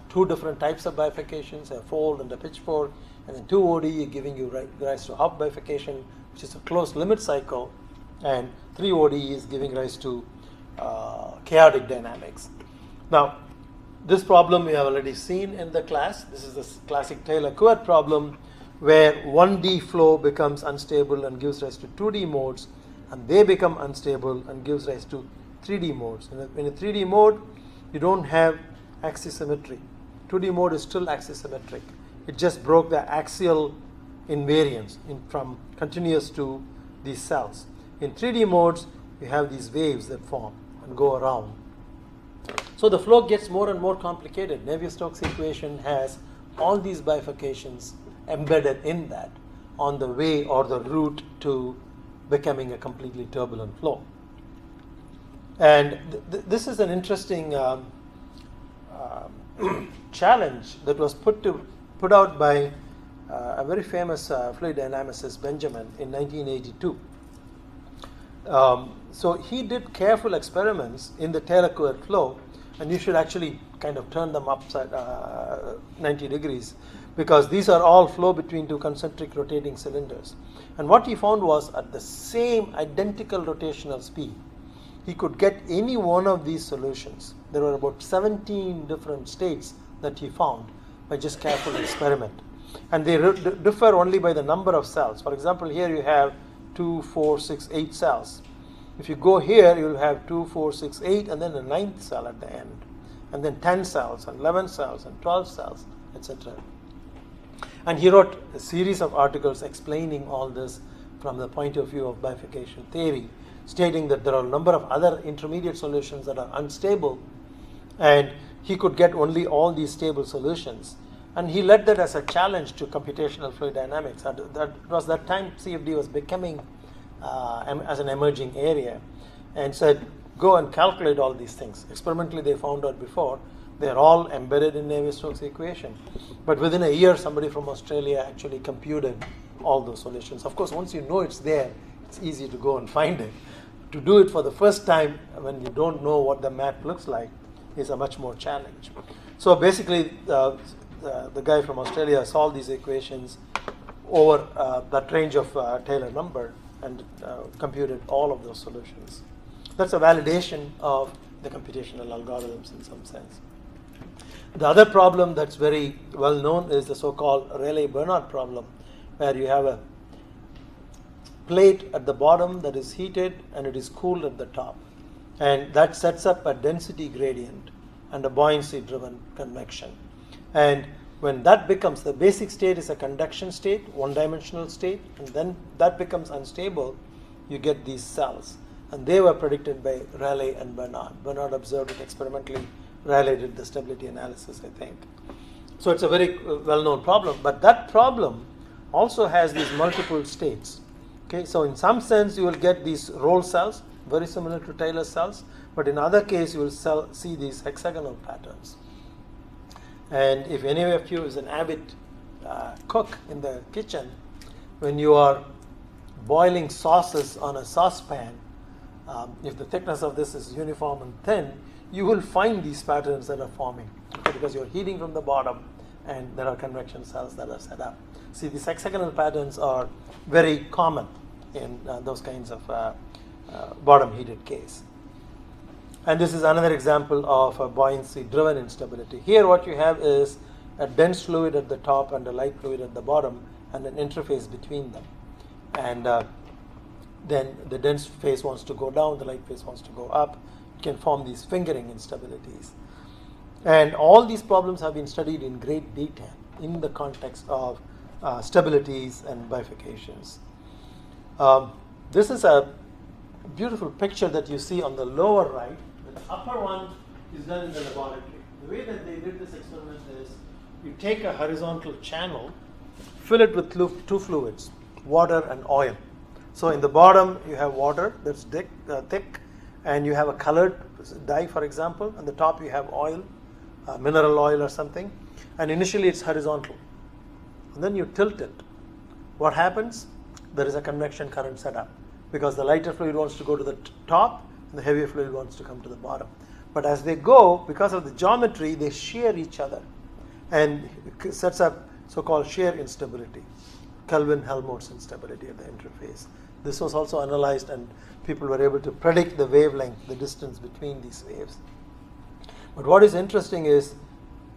two different types of bifurcations, a fold and a pitchfork, and then two ODE giving you rise to half bifurcation, which is a closed limit cycle, and three ODEs giving rise to chaotic dynamics. Now, this problem we have already seen in the class. This is the classic Taylor-Couette problem, where 1D flow becomes unstable and gives rise to 2D modes, and they become unstable and gives rise to 3D modes. In a 3D mode, you don't have axisymmetry. 2D mode is still axisymmetric. It just broke the axial invariance from continuous to these cells. In 3D modes, you have these waves that form and go around. So the flow gets more and more complicated. Navier-Stokes equation has all these bifurcations embedded in that on the way or the route to becoming a completely turbulent flow. And this is an interesting challenge that was put out by a very famous fluid dynamicist, Benjamin, in 1982. So he did careful experiments in the Taylor-Couette flow, and you should actually kind of turn them upside 90 degrees, because these are all flow between two concentric rotating cylinders. And what he found was, at the same identical rotational speed, he could get any one of these solutions. There were about 17 different states that he found by just careful experiment. And they differ only by the number of cells. For example, here you have 2, 4, 6, 8 cells. If you go here, you'll have 2, 4, 6, 8, and then a 9th cell at the end. And then 10 cells, and 11 cells, and 12 cells, etc. And he wrote a series of articles explaining all this from the point of view of bifurcation theory, stating that there are a number of other intermediate solutions that are unstable, and he could get only all these stable solutions. And he led that as a challenge to computational fluid dynamics. That was that time CFD was becoming as an emerging area, and said, go and calculate all these things. Experimentally, they found out before, they're all embedded in Navier-Stokes equation. But within a year, somebody from Australia actually computed all those solutions. Of course, once you know it's there, it's easy to go and find it. To do it for the first time, when you don't know what the map looks like, is a much more challenge. So basically, the guy from Australia solved these equations over that range of Taylor number and computed all of those solutions. That's a validation of the computational algorithms in some sense. The other problem that's very well known is the so-called Rayleigh-Bernard problem, where you have a plate at the bottom that is heated and it is cooled at the top. And that sets up a density gradient and a buoyancy-driven convection. And when that becomes, the basic state is a conduction state, one-dimensional state, and then that becomes unstable, you get these cells. And they were predicted by Rayleigh and Bernard. Bernard observed it experimentally. Rayleigh did the stability analysis, I think. So it's a very well-known problem. But that problem also has these multiple states. Okay, so in some sense, you will get these roll cells, very similar to Taylor cells. But in other case, you will see these hexagonal patterns. And if any of you is an avid cook in the kitchen, when you are boiling sauces on a saucepan, if the thickness of this is uniform and thin, you will find these patterns that are forming, okay, because you're heating from the bottom and there are convection cells that are set up. See, these hexagonal patterns are very common in those kinds of bottom heated case. And this is another example of a buoyancy-driven instability. Here what you have is a dense fluid at the top and a light fluid at the bottom and an interface between them. And then the dense phase wants to go down, the light phase wants to go up. You can form these fingering instabilities. And all these problems have been studied in great detail in the context of stabilities and bifurcations. This is a beautiful picture that you see on the lower right. The upper one is done in the laboratory. The way that they did this experiment is you take a horizontal channel, fill it with two fluids, water and oil. So in the bottom you have water that's thick, and you have a colored dye, for example. On the top you have oil, mineral oil or something, and initially it's horizontal. And then you tilt it. What happens? There is a convection current set up because the lighter fluid wants to go to the top and the heavier fluid wants to come to the bottom. But as they go, because of the geometry, they shear each other and it sets up so-called shear instability, Kelvin-Helmholtz instability at the interface. This was also analyzed and people were able to predict the wavelength, the distance between these waves. But what is interesting is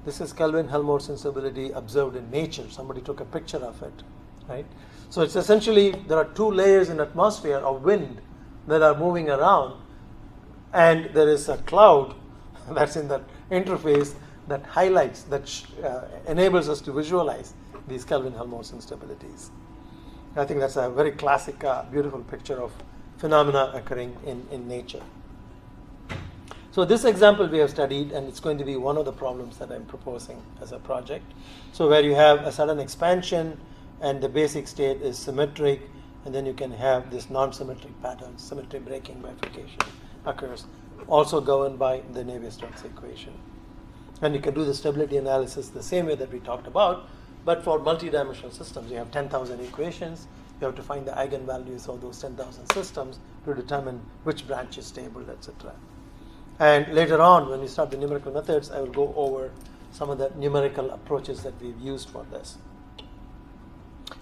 this is Kelvin-Helmholtz instability observed in nature. Somebody took a picture of it, right? So it's essentially there are two layers in atmosphere of wind that are moving around, and there is a cloud that's in that interface that highlights, that enables us to visualize these Kelvin-Helmholtz instabilities. I think that's a very classic, beautiful picture of phenomena occurring in nature. So this example we have studied, and it's going to be one of the problems that I'm proposing as a project. So where you have a sudden expansion and the basic state is symmetric, and then you can have this non-symmetric pattern, symmetry breaking bifurcation occurs, also governed by the Navier-Stokes equation. And you can do the stability analysis the same way that we talked about, but for multidimensional systems. You have 10,000 equations. You have to find the eigenvalues of those 10,000 systems to determine which branch is stable, etc. And later on, when we start the numerical methods, I will go over some of the numerical approaches that we've used for this.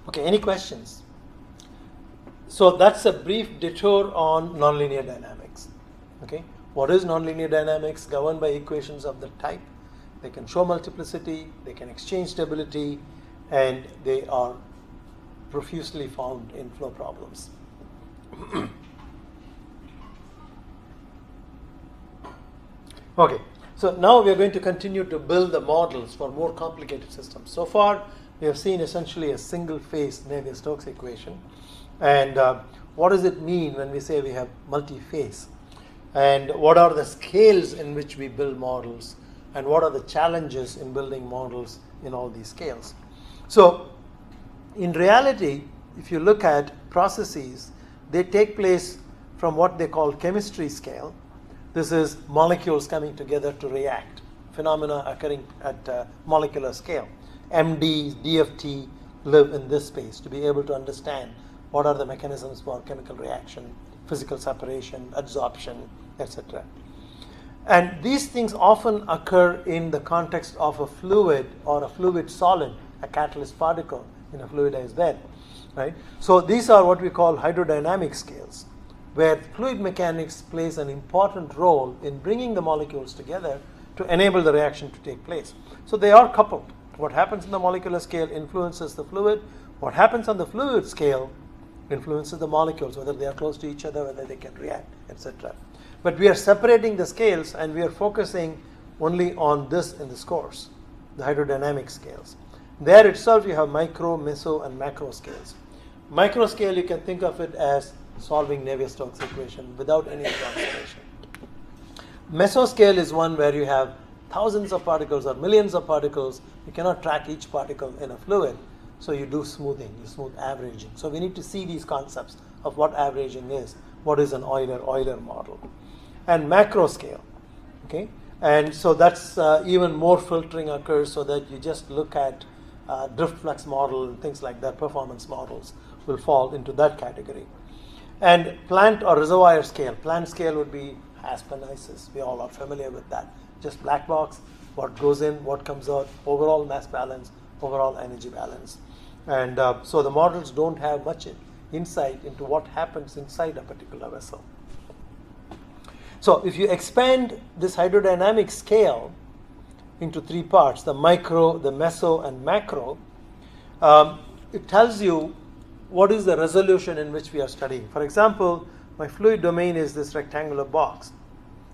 Okay, any questions? So that's a brief detour on nonlinear dynamics. Okay, what is nonlinear dynamics? Governed by equations of the type. They can show multiplicity, they can exchange stability, and they are profusely found in flow problems. Okay, so now we are going to continue to build the models for more complicated systems. So far, we have seen essentially a single-phase Navier-Stokes equation. And what does it mean when we say we have multi-phase? And what are the scales in which we build models? And what are the challenges in building models in all these scales? So, in reality, if you look at processes, they take place from what they call chemistry scale. This is molecules coming together to react, phenomena occurring at molecular scale. MD, DFT live in this space to be able to understand what are the mechanisms for chemical reaction, physical separation, adsorption, etc. And these things often occur in the context of a fluid or a fluid solid, a catalyst particle in a fluidized bed, right? So these are what we call hydrodynamic scales, where fluid mechanics plays an important role in bringing the molecules together to enable the reaction to take place. So they are coupled. What happens in the molecular scale influences the fluid. What happens on the fluid scale influences the molecules, whether they are close to each other, whether they can react, etc. But we are separating the scales and we are focusing only on this in this course, the hydrodynamic scales. There itself you have micro, meso, and macro scales. Micro scale, you can think of it as solving Navier-Stokes equation without any approximation. Mesoscale is one where you have thousands of particles or millions of particles. You cannot track each particle in a fluid, so you do smoothing, you smooth averaging. So we need to see these concepts of what averaging is, what is an Euler model. And macro scale, okay? And so that's even more filtering occurs so that you just look at drift flux model and things like that, performance models will fall into that category. And plant or reservoir scale. Plant scale would be Aspen ISIS. We all are familiar with that. Just black box, what goes in, what comes out, overall mass balance, overall energy balance. And so the models don't have much insight into what happens inside a particular vessel. So if you expand this hydrodynamic scale into three parts, the micro, the meso, and macro, it tells you what is the resolution in which we are studying. For example, my fluid domain is this rectangular box,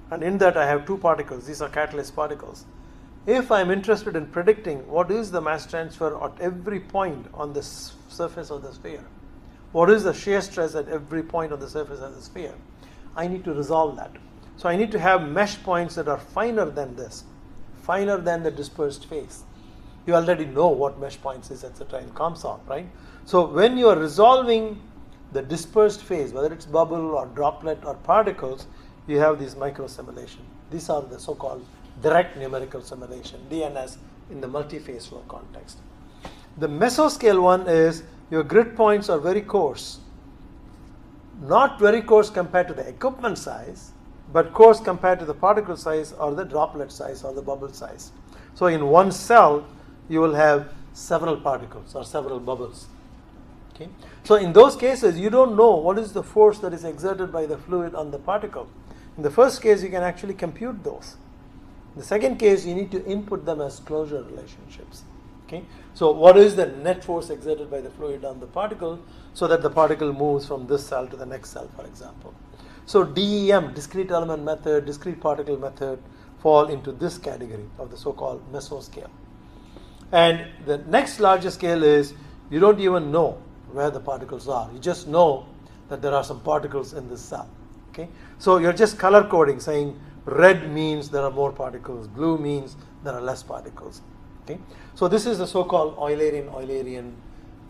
and in that I have two particles. These are catalyst particles. If I'm interested in predicting what is the mass transfer at every point on the surface of the sphere, what is the shear stress at every point on the surface of the sphere, I need to resolve that. So I need to have mesh points that are finer than this, finer than the dispersed phase. You already know what mesh points is, etc. in ComSol, right? So when you are resolving the dispersed phase, whether it's bubble or droplet or particles, you have these micro simulation. These are the so-called direct numerical simulation, DNS, in the multi-phase flow context. The mesoscale one is your grid points are very coarse. Not very coarse compared to the equipment size, but coarse compared to the particle size or the droplet size or the bubble size. So in one cell, you will have several particles or several bubbles. Okay? So in those cases, you don't know what is the force that is exerted by the fluid on the particle. In the first case, you can actually compute those. In the second case, you need to input them as closure relationships. Okay? So what is the net force exerted by the fluid on the particle so that the particle moves from this cell to the next cell, for example. So DEM, discrete element method, discrete particle method, fall into this category of the so-called mesoscale. And the next larger scale is you don't even know where the particles are. You just know that there are some particles in this cell. Okay? So you're just color coding, saying red means there are more particles, blue means there are less particles. Okay? So this is the so-called Eulerian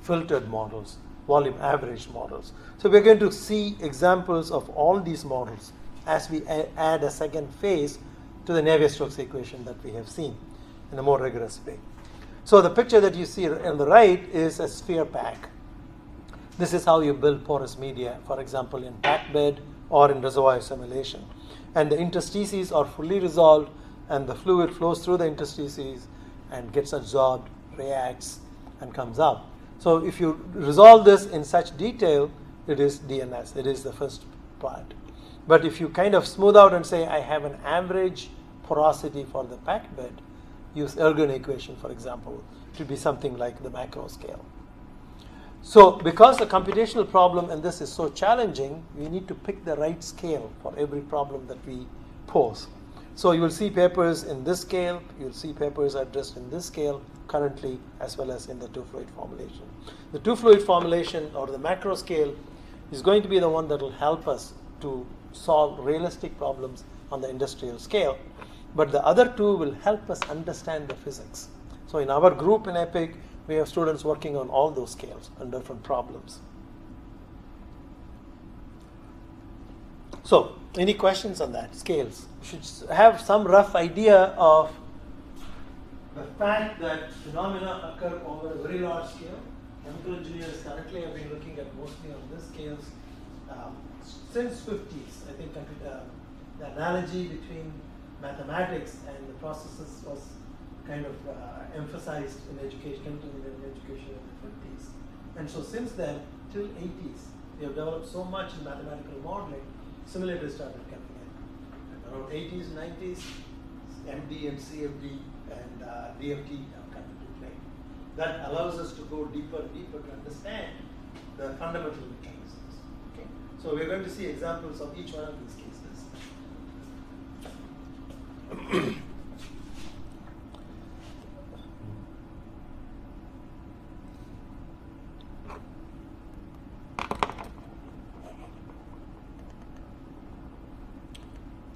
filtered models, volume average models. So we're going to see examples of all these models as we add a second phase to the Navier-Stokes equation that we have seen in a more rigorous way. So the picture that you see on the right is a sphere pack. This is how you build porous media, for example, in packed bed or in reservoir simulation. And the interstices are fully resolved, and the fluid flows through the interstices and gets absorbed, reacts, and comes out. So if you resolve this in such detail, it is DNS. It is the first part. But if you kind of smooth out and say, I have an average porosity for the packed bed, use Ergun equation, for example, to be something like the macro scale. So because the computational problem in this is so challenging, we need to pick the right scale for every problem that we pose. So you will see papers in this scale, you'll see papers addressed in this scale currently, as well as in the two-fluid formulation. The two-fluid formulation, or the macro scale, is going to be the one that will help us to solve realistic problems on the industrial scale. But the other two will help us understand the physics. So in our group in EPIC, we have students working on all those scales and different problems. So, any questions on that? Scales. You should have some rough idea of the fact that phenomena occur over a very large scale. Chemical engineers currently have been looking at mostly on this scales since 50s. I think the analogy between mathematics and the processes was kind of emphasized in education, in education in the 50s. And so since then, till 80s, we have developed so much in mathematical modeling, simulators started coming in. And around 80s, 90s, MD and CFD and DFT have come into play. That allows us to go deeper and deeper to understand the fundamental mechanisms. Okay? So we're going to see examples of each one of these cases.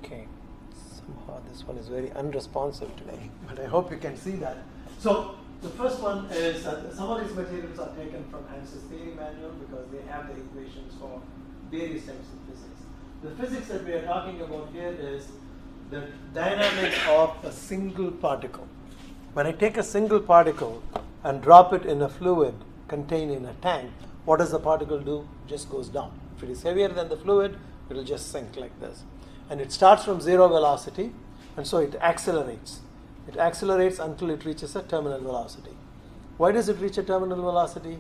Okay, somehow this one is very unresponsive today, but I hope you can see that. So the first one is some of these materials are taken from ANSYS theory manual because they have the equations for various types of physics. The physics that we are talking about here is the dynamics of a single particle. When I take a single particle and drop it in a fluid contained in a tank, what does the particle do? It just goes down. If it is heavier than the fluid, it will just sink like this. And it starts from zero velocity, and so it accelerates. It accelerates until it reaches a terminal velocity. Why does it reach a terminal velocity?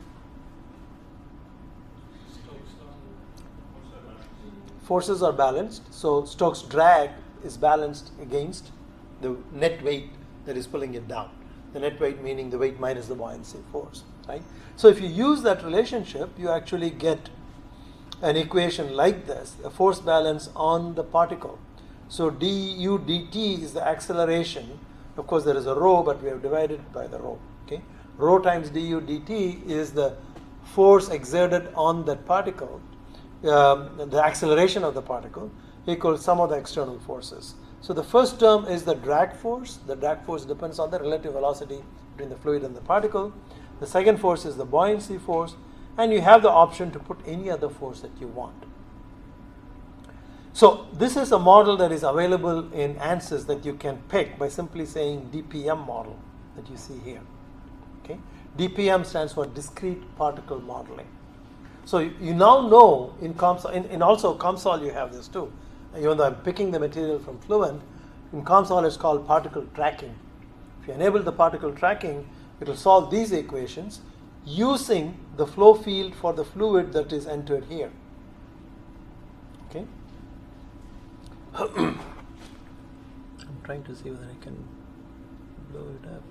Forces are balanced, so Stokes' drag is balanced against the net weight that is pulling it down. The net weight meaning the weight minus the buoyancy force, right? So if you use that relationship, you actually get an equation like this, a force balance on the particle. So du dt is the acceleration. Of course, there is a rho, but we have divided by the rho. Okay, rho times du dt is the force exerted on that particle, the acceleration of the particle equals sum of the external forces. So the first term is the drag force. The drag force depends on the relative velocity between the fluid and the particle. The second force is the buoyancy force, and you have the option to put any other force that you want. So this is a model that is available in ANSYS that you can pick by simply saying DPM model that you see here. Okay? DPM stands for discrete particle modeling. So you now know in COMSOL, in also COMSOL you have this too. Even though I'm picking the material from Fluent, in COMSOL it's called particle tracking. If you enable the particle tracking, it will solve these equations using the flow field for the fluid that is entered here. Okay? I'm trying to see whether I can blow it up.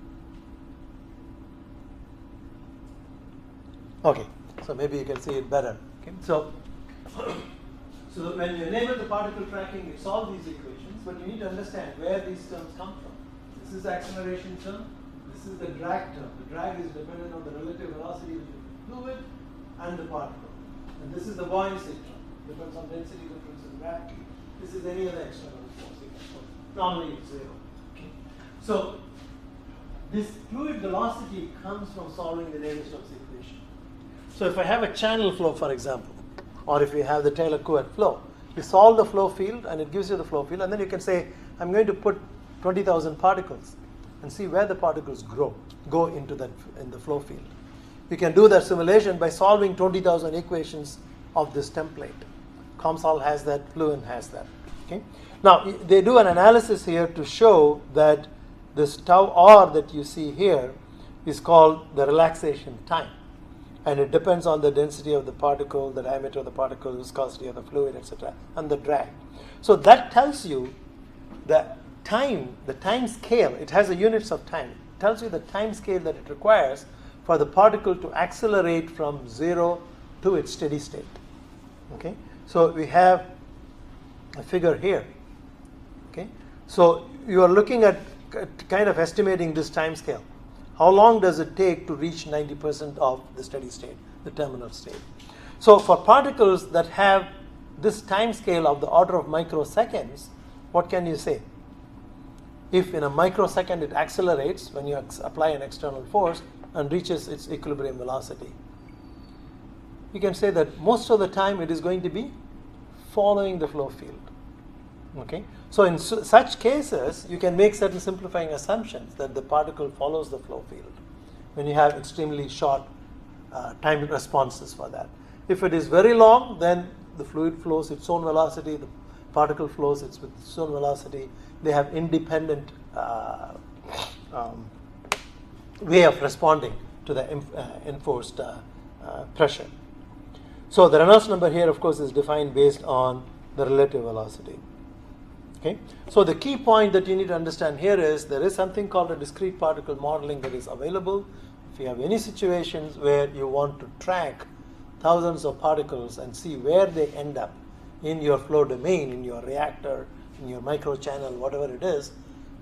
Okay, so maybe you can see it better. Okay, so when you enable the particle tracking, you solve these equations, but you need to understand where these terms come from. This is the acceleration term. This is the drag term. The drag is dependent on the relative velocity between the fluid and the particle. And this is the buoyancy term. Depends on density difference in gravity. This is any other external force. Normally it's zero. Okay. So this fluid velocity comes from solving the Navier-Stokes equation. So if I have a channel flow, for example, or if you have the Taylor-Couette flow, you solve the flow field and it gives you the flow field, and then you can say, I'm going to put 20,000 particles and see where the particles go into that in the flow field. You can do that simulation by solving 20,000 equations of this template. COMSOL has that, Fluent has that. Okay? Now, they do an analysis here to show that this tau r that you see here is called the relaxation time. And it depends on the density of the particle, the diameter of the particle, viscosity of the fluid, etc., and the drag. So that tells you the time scale. It has the units of time. It tells you the time scale that it requires for the particle to accelerate from zero to its steady state. Okay? So we have a figure here. Okay? So you are looking at kind of estimating this time scale. How long does it take to reach 90% of the steady state, the terminal state? So for particles that have this time scale of the order of microseconds, what can you say? If in a microsecond it accelerates when you apply an external force and reaches its equilibrium velocity, you can say that most of the time it is going to be following the flow field. Okay? So in such cases, you can make certain simplifying assumptions that the particle follows the flow field when you have extremely short time responses for that. If it is very long, then the fluid flows its own velocity, the particle flows with its own velocity. they have independent way of responding to the enforced pressure. So the Reynolds number here, of course, is defined based on the relative velocity. Okay? So the key point that you need to understand here is there is something called a discrete particle modeling that is available. If you have any situations where you want to track thousands of particles and see where they end up in your flow domain, in your reactor, in your microchannel, whatever it is,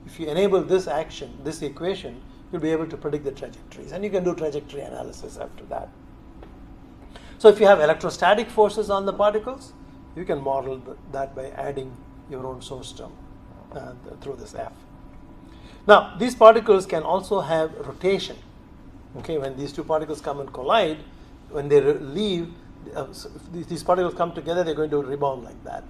if you enable this action, this equation, you'll be able to predict the trajectories. And you can do trajectory analysis after that. So if you have electrostatic forces on the particles, you can model that by adding your own source term through this F. Now, these particles can also have rotation. Okay, when these two particles come and collide, when they leave, these particles come together, they're going to rebound like that.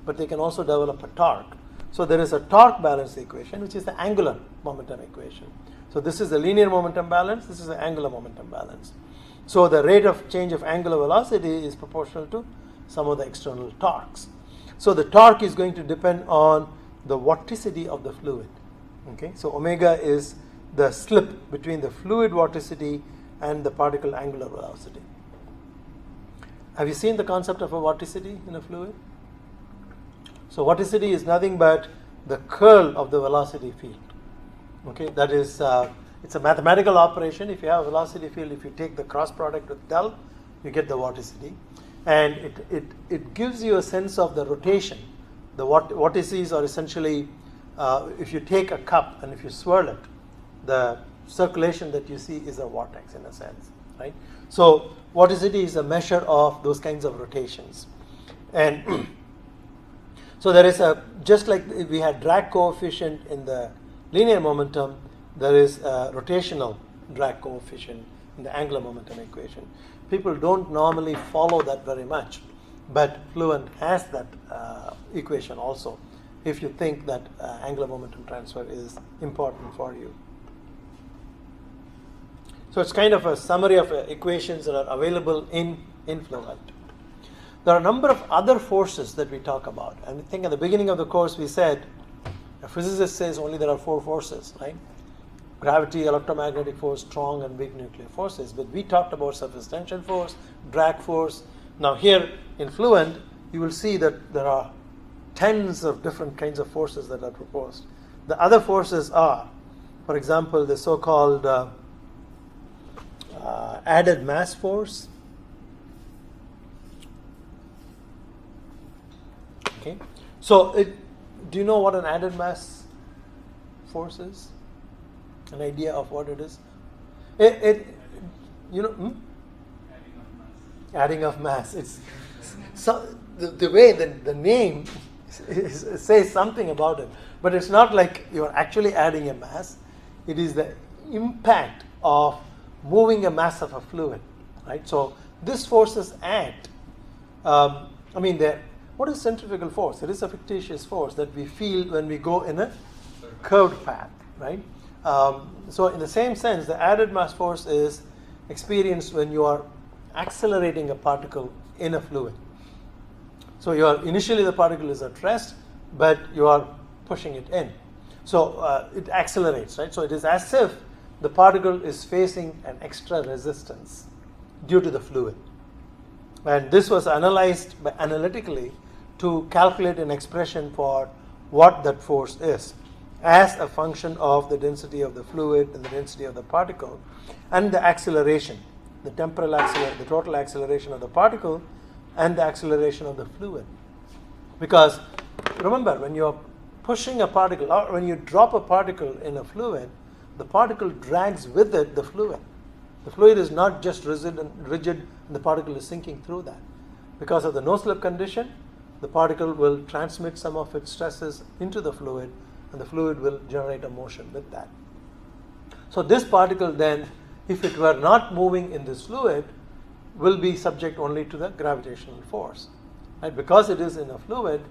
But they can also develop a torque. So there is a torque balance equation, which is the angular momentum equation. So this is the linear momentum balance, this is the angular momentum balance. So the rate of change of angular velocity is proportional to some of the external torques. So the torque is going to depend on the vorticity of the fluid. Okay, so omega is the slip between the fluid vorticity and the particle angular velocity. Have you seen the concept of a vorticity in a fluid? So vorticity is nothing but the curl of the velocity field. Okay, that is, it's a mathematical operation. If you have a velocity field, if you take the cross product with del, you get the vorticity. And it gives you a sense of the rotation. The vortices are essentially, if you take a cup and if you swirl it, the circulation that you see is a vortex in a sense, right? So vorticity is a measure of those kinds of rotations. And so there is just like we had drag coefficient in the linear momentum, there is a rotational drag coefficient in the angular momentum equation. People don't normally follow that very much, but Fluent has that equation also, if you think that angular momentum transfer is important for you. So it's kind of a summary of equations that are available in Fluent. There are a number of other forces that we talk about. And I think at the beginning of the course we said, a physicist says only there are 4 forces, right? Gravity, electromagnetic force, strong and weak nuclear forces. But we talked about surface tension force, drag force. Now here in Fluent, you will see that there are tens of different kinds of forces that are proposed. The other forces are, for example, the so-called added mass force. Okay, so do you know what an added mass force is? An idea of what it is? Adding of mass. It's so the way the name says something about it, but it's not like you're actually adding a mass. It is the impact of moving a mass of a fluid, right? So these forces act. What is centrifugal force? It is a fictitious force that we feel when we go in a curved path, right? So in the same sense, the added mass force is experienced when you are accelerating a particle in a fluid. So initially the particle is at rest, but you are pushing it in. So it accelerates, right? So it is as if the particle is facing an extra resistance due to the fluid. And this was analyzed analytically to calculate an expression for what that force is as a function of the density of the fluid and the density of the particle and the acceleration, the total acceleration of the particle and the acceleration of the fluid. Because remember, when you're pushing a particle or when you drop a particle in a fluid, the particle drags with it the fluid. The fluid is not just rigid and the particle is sinking through that. Because of the no-slip condition, the particle will transmit some of its stresses into the fluid and the fluid will generate a motion with that. So this particle then, if it were not moving in this fluid, will be subject only to the gravitational force. Right? Because it is in a fluid,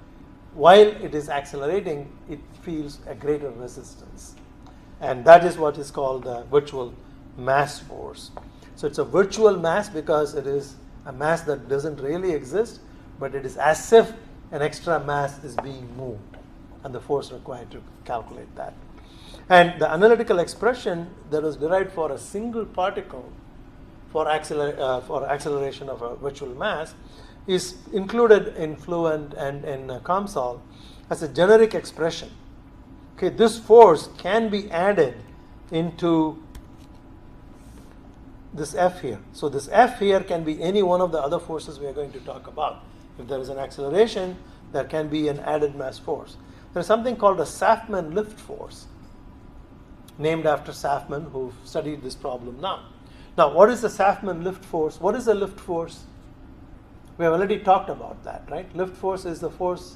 while it is accelerating, it feels a greater resistance. And that is what is called the virtual mass force. So it's a virtual mass because it is a mass that doesn't really exist, but it is as if an extra mass is being moved. and the force required to calculate that. And the analytical expression that was derived for a single particle for acceleration of a virtual mass is included in Fluent and in COMSOL as a generic expression. Okay, this force can be added into this F here. So this F here can be any one of the other forces we are going to talk about. If there is an acceleration, there can be an added mass force. There is something called a Safman lift force, named after Safman, who studied this problem now. Now, what is the Safman lift force? What is a lift force? We have already talked about that, right? Lift force is the force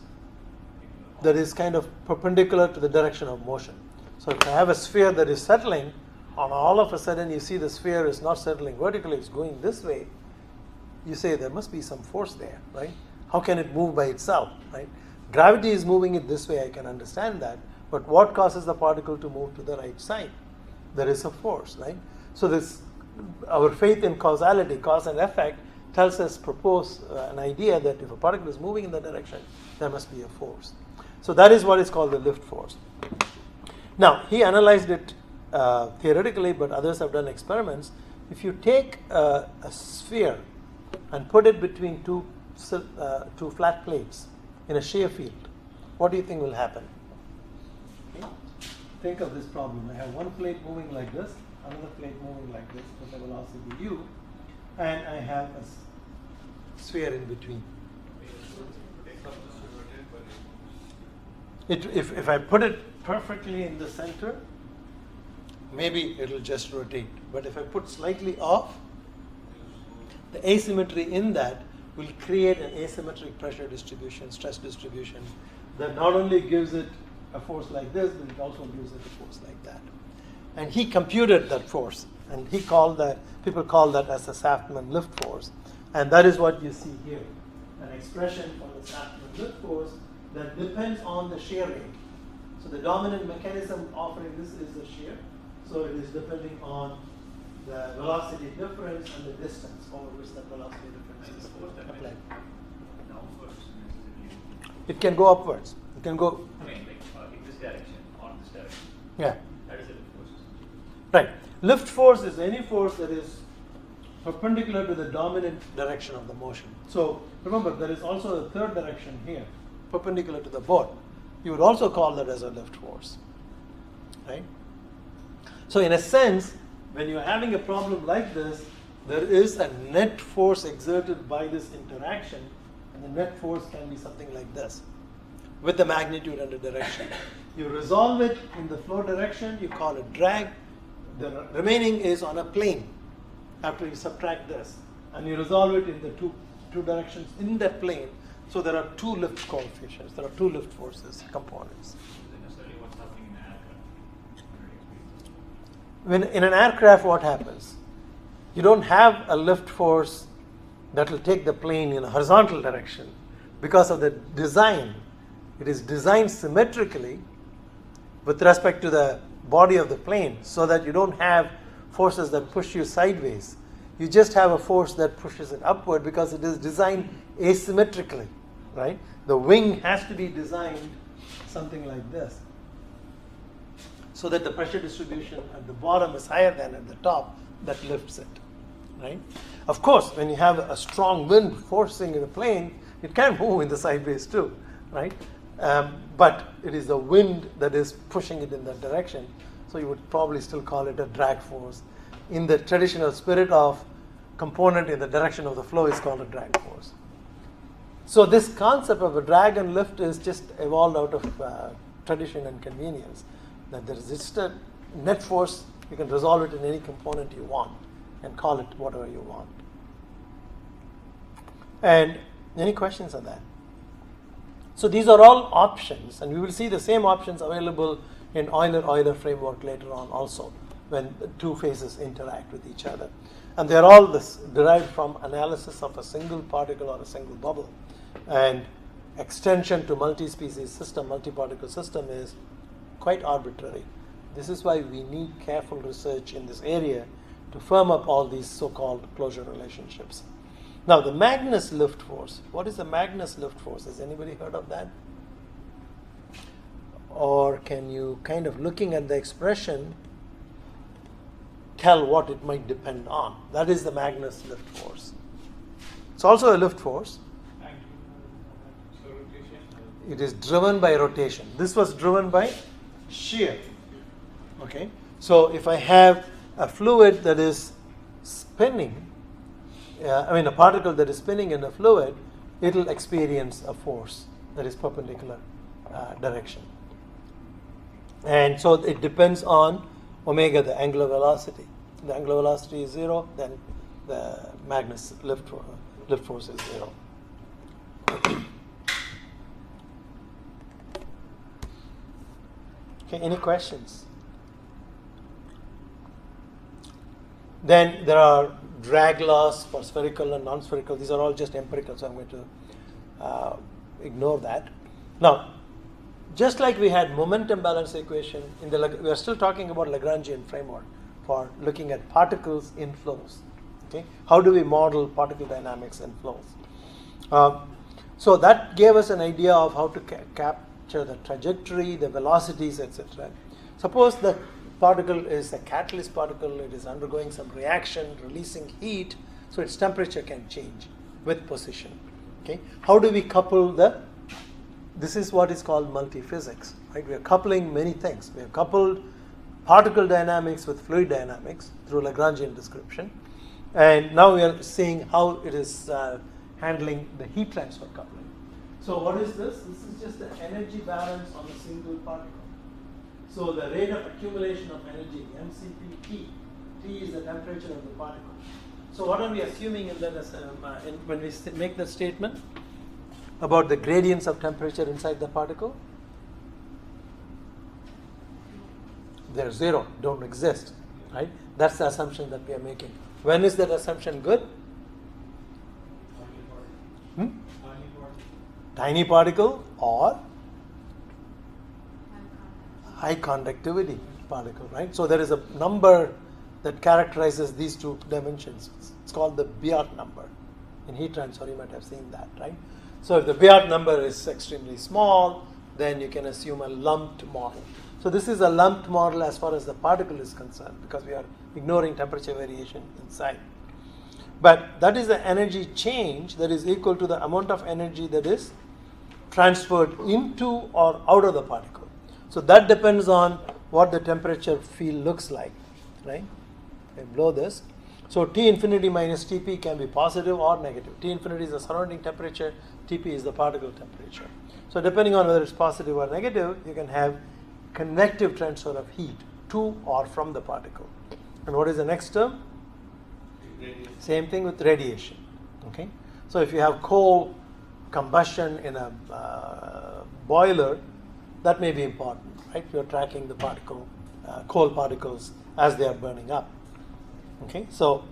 that is kind of perpendicular to the direction of motion. So if I have a sphere that is settling, and all of a sudden you see the sphere is not settling vertically, it's going this way, you say there must be some force there, right? How can it move by itself, right? Gravity is moving it this way, I can understand that. But what causes the particle to move to the right side? There is a force, right? So this, our faith in causality, cause and effect, tells us, propose an idea that if a particle is moving in that direction, there must be a force. So that is what is called the lift force. Now, he analyzed it theoretically, but others have done experiments. If you take a sphere and put it between two flat plates in a shear field, what do you think will happen? Okay. Think of this problem. I have one plate moving like this, another plate moving like this with a velocity u, and I have a sphere in between. If I put it perfectly in the center, maybe it will just rotate. But if I put slightly off, the asymmetry in that will create an asymmetric pressure distribution, stress distribution, that not only gives it a force like this, but it also gives it a force like that. And he computed that force, and he called that, people call that as the Safman lift force. And that is what you see here, an expression for the Safman lift force that depends on the shear rate. So the dominant mechanism offering this is the shear. So it is depending on the velocity difference and the distance over which the velocity difference is applied. It can go upwards. It can go.
I mean, like in this direction or this direction.
Yeah.
That is a lift force.
Right. Lift force is any force that is perpendicular to the dominant direction of the motion. So remember, there is also a third direction here, perpendicular to the board. You would also call that as a lift force, right? So in a sense, when you're having a problem like this, there is a net force exerted by this interaction, and the net force can be something like this, with the magnitude and the direction. You resolve it in the flow direction, you call it drag. The remaining is on a plane after you subtract this, and you resolve it in the two directions in that plane. So there are two lift coefficients, there are two lift forces components.
Is it necessarily what's happening in an aircraft?
When in an aircraft, what happens? You don't have a lift force that will take the plane in a horizontal direction because of the design. It is designed symmetrically with respect to the body of the plane, so that you don't have forces that push you sideways. You just have a force that pushes it upward because it is designed asymmetrically, right? The wing has to be designed something like this, so that the pressure distribution at the bottom is higher than at the top, that lifts it, right? Of course, when you have a strong wind forcing the plane, it can move in the sideways too, right? But it is the wind that is pushing it in that direction, so you would probably still call it a drag force. In the traditional spirit of component in the direction of the flow is called a drag force. So this concept of a drag and lift is just evolved out of tradition and convenience. That there is just a net force, you can resolve it in any component you want and call it whatever you want. And any questions on that? So these are all options, and we will see the same options available in Euler framework later on also, when the two phases interact with each other. And they're all derived from analysis of a single particle or a single bubble. And extension to multi-species system, multi-particle system is quite arbitrary. This is why we need careful research in this area to firm up all these so-called closure relationships. Now, the Magnus lift force. What is the Magnus lift force? Has anybody heard of that? or can you, kind of looking at the expression, tell what it might depend on? That is the Magnus lift force. It's also a lift force.
So rotation.
It is driven by rotation. This was driven by shear. Okay, so if I have a fluid that is spinning, a particle that is spinning in a fluid, it will experience a force that is perpendicular direction. And so it depends on omega, the angular velocity. The angular velocity is 0, then the Magnus lift force is 0. Okay, any questions? Then there are drag laws for spherical and non-spherical. These are all just empirical, so I'm going to ignore that. Now, just like we had momentum balance equation, we are still talking about Lagrangian framework for looking at particles in flows. Okay, how do we model particle dynamics in flows? So that gave us an idea of how to capture the trajectory, the velocities, etc. Suppose the particle is a catalyst particle, it is undergoing some reaction, releasing heat, so its temperature can change with position. Okay, how do we couple this is what is called multiphysics, right? We are coupling many things. We have coupled particle dynamics with fluid dynamics through Lagrangian description, and now we are seeing how it is handling the heat transfer coupling. So what is this? This is just the energy balance on a single particle. So the rate of accumulation of energy, mCp T is the temperature of the particle. So what are we assuming in that when we make that statement about the gradients of temperature inside the particle? They're 0, don't exist, right? That's the assumption that we are making. When is that assumption good? Tiny particle or high conductivity particle, right? So there is a number that characterizes these two dimensions. It's called the Biot number. In heat transfer, you might have seen that, right? So if the Biot number is extremely small, then you can assume a lumped model. So this is a lumped model as far as the particle is concerned, because we are ignoring temperature variation inside. But that is the energy change that is equal to the amount of energy that is transferred into or out of the particle. So that depends on what the temperature field looks like, right? I blow this. So T infinity minus Tp can be positive or negative. T infinity is the surrounding temperature, Tp is the particle temperature. So depending on whether it's positive or negative, you can have convective transfer of heat to or from the particle. And what is the next term?
Radiation.
Same thing with radiation. Okay. So if you have coal combustion in a boiler, that may be important, right? You're tracking the coal particles as they are burning up. Okay. So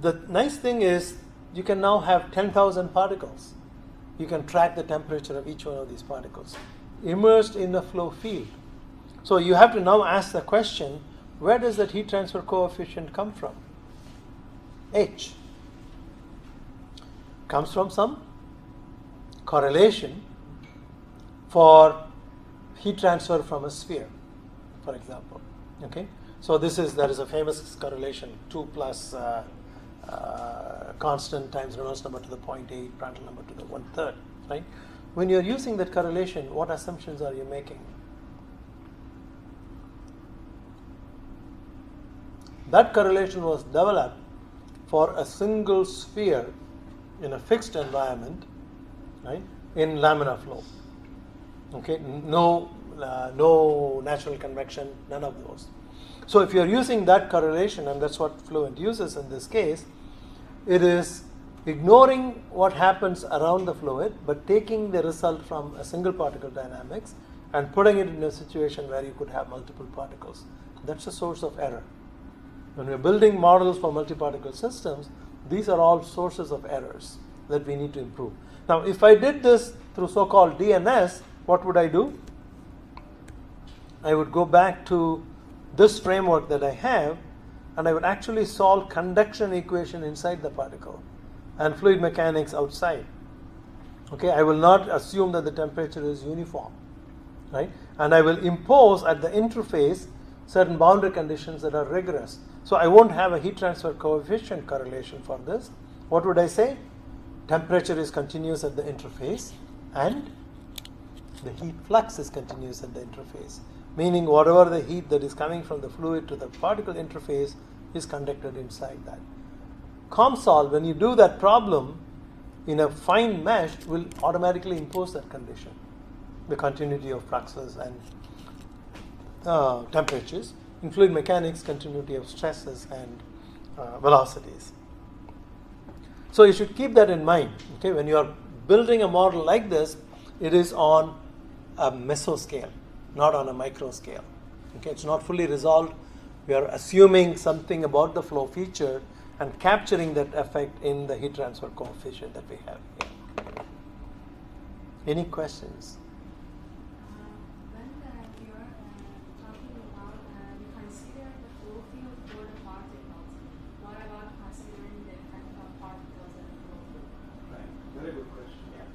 the nice thing is you can now have 10,000 particles. You can track the temperature of each one of these particles immersed in the flow field. So you have to now ask the question, where does that heat transfer coefficient come from? H. Comes from some correlation for heat transfer from a sphere, for example. Okay, so there is a famous correlation: 2 plus constant times Reynolds number to the 0.8, Prandtl number to the 1/3. Right? When you're using that correlation, what assumptions are you making? That correlation was developed for a single sphere in a fixed environment, right? In laminar flow. Okay, no natural convection, none of those. So if you're using that correlation, and that's what Fluent uses in this case, it is ignoring what happens around the fluid, but taking the result from a single particle dynamics and putting it in a situation where you could have multiple particles. That's a source of error. When we're building models for multi-particle systems, these are all sources of errors that we need to improve. Now, if I did this through so-called DNS, what would I do? I would go back to this framework that I have, and I would actually solve conduction equation inside the particle and fluid mechanics outside. Okay, I will not assume that the temperature is uniform, right? And I will impose at the interface certain boundary conditions that are rigorous. So I won't have a heat transfer coefficient correlation for this. What would I say? Temperature is continuous at the interface and the heat flux is continuous at the interface, meaning whatever the heat that is coming from the fluid to the particle interface is conducted inside that. COMSOL, when you do that problem in a fine mesh, will automatically impose that condition, the continuity of fluxes and temperatures. In fluid mechanics, continuity of stresses and velocities. So you should keep that in mind. Okay, when you are building a model like this, it is on a mesoscale, not on a micro scale. Okay, it's not fully resolved. We are assuming something about the flow feature and capturing that effect in the heat transfer coefficient that we have here. Any questions?
When we are talking about, we consider the flow field for the particles, what about considering the effect of particles and flow field?
Right. Very good question. Yeah.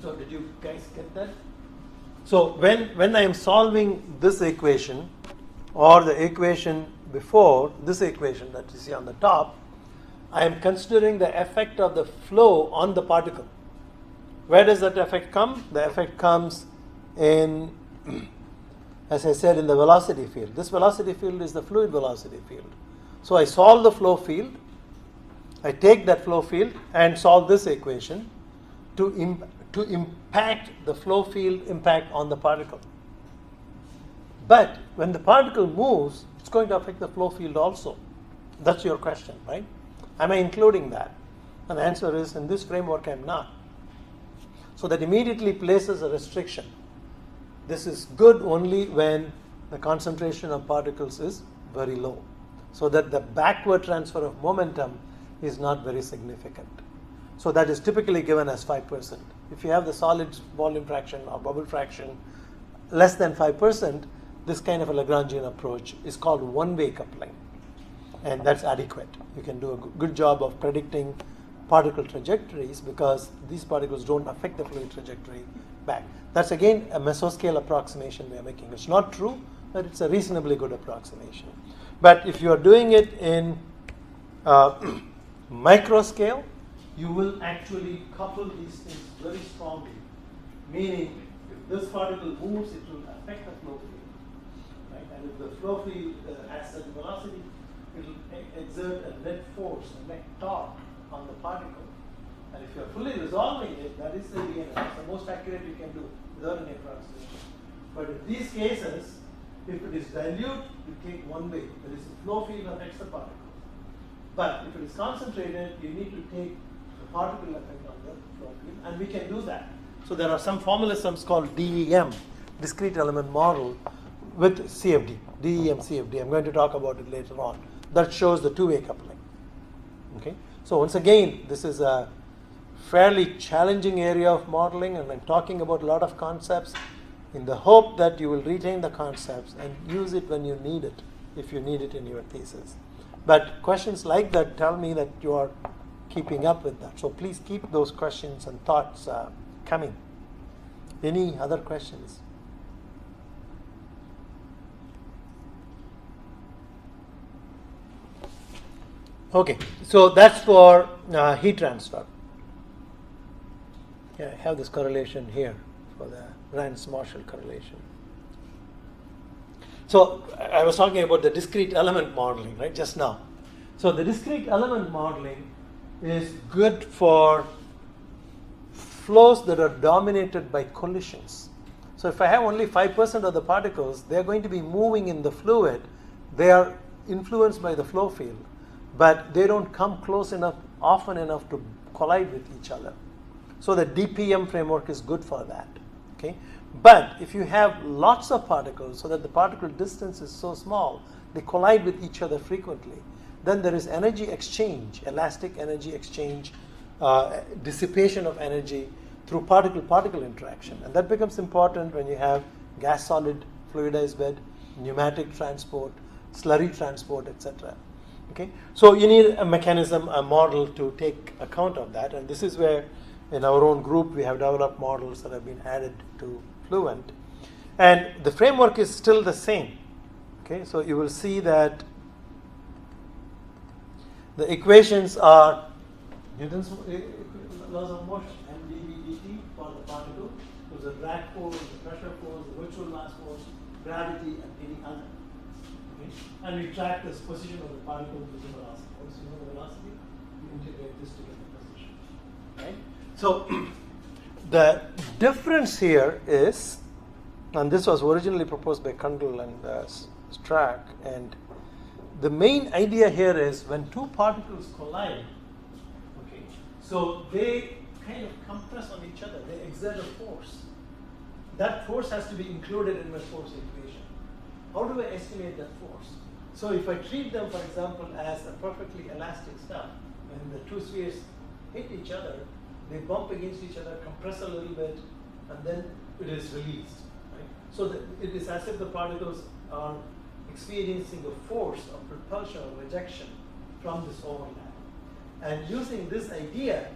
So did you guys get that? So when I am solving this equation or the equation before this equation that you see on the top, I am considering the effect of the flow on the particle. Where does that effect come? The effect comes in, as I said, in the velocity field. This velocity field is the fluid velocity field. So I solve the flow field. I take that flow field and solve this equation to impact the flow field impact on the particle. But when the particle moves, it's going to affect the flow field also. That's your question, right? Am I including that? And the answer is, in this framework, I'm not. So that immediately places a restriction. This is good only when the concentration of particles is very low, so that the backward transfer of momentum is not very significant. So that is typically given as 5%. If you have the solid volume fraction or bubble fraction less than 5%, this kind of a Lagrangian approach is called one-way coupling, and that's adequate. You can do a good job of predicting particle trajectories because these particles don't affect the fluid trajectory back. That's again a mesoscale approximation we are making. It's not true, but it's a reasonably good approximation. But if you are doing it in micro scale, you will actually couple these things very strongly. Meaning, if this particle moves, it will affect the flow field. Right? And if the flow field has such velocity, it will exert a net force, a net torque on the particle. And if you are fully resolving it, that is the DNA. That's the most accurate you can do without any approximation. But in these cases, if it is dilute, you take one way. That is, the flow field affects the particle. But if it is concentrated, you need to take the particle effect on the flow field, and we can do that. So there are some formalisms called DEM, discrete element model, with CFD, DEM CFD. I'm going to talk about it later on. That shows the two-way coupling. Okay. So once again, this is a fairly challenging area of modeling, and I'm talking about a lot of concepts in the hope that you will retain the concepts and use it when you need it, if you need it in your thesis. But questions like that tell me that you are keeping up with that. So please keep those questions and thoughts coming. Any other questions? Okay, so that's for heat transfer. Yeah, I have this correlation here for the Rance-Marshall correlation. So I was talking about the discrete element modeling, right, just now. So the discrete element modeling is good for flows that are dominated by collisions. So if I have only 5% of the particles, they are going to be moving in the fluid. They are influenced by the flow field, but they don't come close enough, often enough to collide with each other. So the DPM framework is good for that. Okay? But if you have lots of particles, so that the particle distance is so small, they collide with each other frequently, then there is energy exchange, elastic energy exchange, dissipation of energy through particle-particle interaction. And that becomes important when you have gas-solid fluidized bed, pneumatic transport, slurry transport, etc. Okay? So you need a mechanism, a model to take account of that, and this is where in our own group, we have developed models that have been added to Fluent. And the framework is still the same. Okay, so you will see that the equations are Newton's laws of motion, mdv/dt for the particle, so the drag force, the pressure force, the virtual mass force, gravity, and any other. Okay? And we track this position of the particle with the velocity. Once you know the velocity, you integrate this to get the position. Right? So the difference here is, and this was originally proposed by Kundal and Strack, and the main idea here is when two particles collide, okay, so they kind of compress on each other, they exert a force. That force has to be included in my force equation. How do I estimate that force? So if I treat them, for example, as a perfectly elastic stuff, when the two spheres hit each other, they bump against each other, compress a little bit, and then it is released. Right? So it is as if the particles are experiencing a force of repulsion or rejection from this overlap. And using this idea,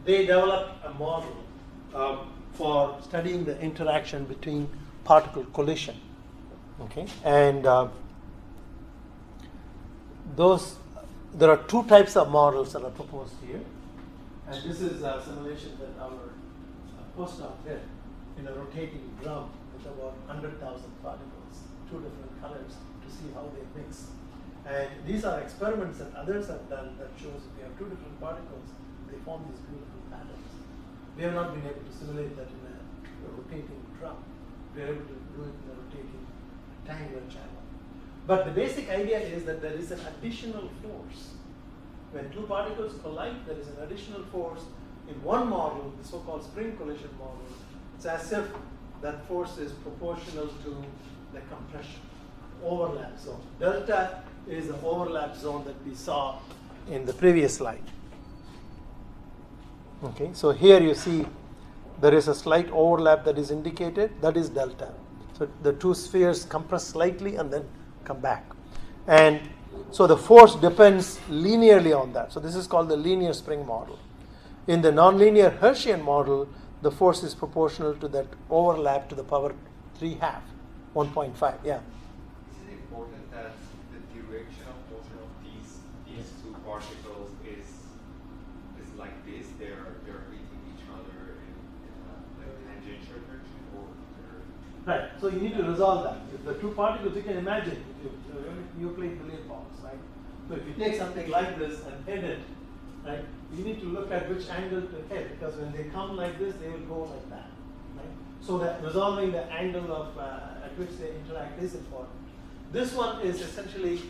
they developed a model for studying the interaction between particle collision. Okay, and there are two types of models that are proposed here, and this is a simulation that our postdoc did in a rotating drum with about 100,000 particles, two different colors, to see how they mix. And these are experiments that others have done that shows if you have two different particles, they form these beautiful patterns. We have not been able to simulate that in a rotating drum. We are able to do it in a rotating rectangular channel. But the basic idea is that there is an additional force. When two particles collide, there is an additional force. In one model, the so-called spring collision model, it's as if that force is proportional to the compression overlap zone. Delta is the overlap zone that we saw in the previous slide. Okay, so here you see there is a slight overlap that is indicated, that is delta. So the two spheres compress slightly and then come back. And so the force depends linearly on that. So this is called the linear spring model. In the nonlinear Hertzian model, the force is proportional to that overlap to the power 3/2, 1.5, yeah.
Is it important that the direction of motion of these two particles is like this? They're hitting each other in a like tangential direction, or
Right, so you need to resolve that. If the two particles, you can imagine, you play billiard balls, right? So if you take something like this and hit it, right, you need to look at which angle to hit, because when they come like this, they will go like that, right? So that resolving the angle of at which they interact is important. This one is essentially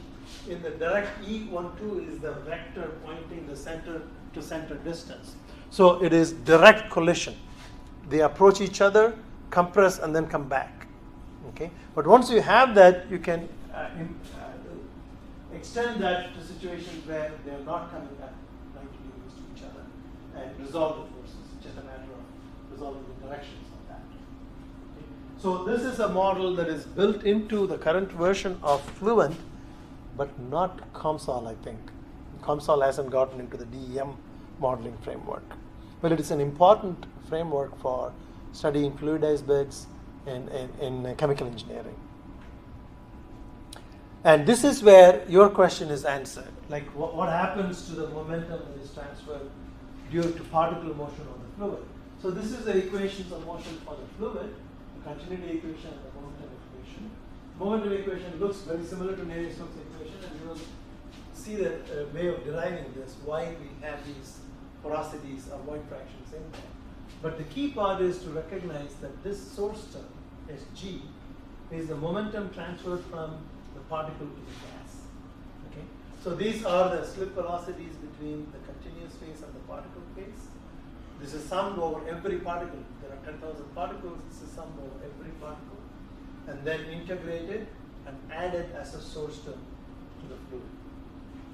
in the direct E12 is the vector pointing the center to center distance. So it is direct collision. They approach each other, compress, and then come back. Okay, but once you have that, you can extend that to situations where they are not coming back against each other and resolve the forces. It's just a matter of resolving the directions of that. Okay. So this is a model that is built into the current version of Fluent, but not COMSOL, I think. COMSOL hasn't gotten into the DEM modeling framework. But it is an important framework for studying fluidized beds in chemical engineering. And this is where your question is answered. Like what happens to the momentum that is transferred due to particle motion on the fluid. So this is the equations of motion for the fluid, the continuity equation and the momentum equation. Momentum equation looks very similar to Navier-Stokes equation, and you will see the way of deriving this, why we have these porosities or void fractions in there. But the key part is to recognize that this source term, Sg, is the momentum transferred from the particle to the gas. Okay? So these are the slip velocities between the continuous phase and the particle phase. This is summed over every particle. There are 10,000 particles. This is summed over every particle, and then integrated and added as a source term to the fluid.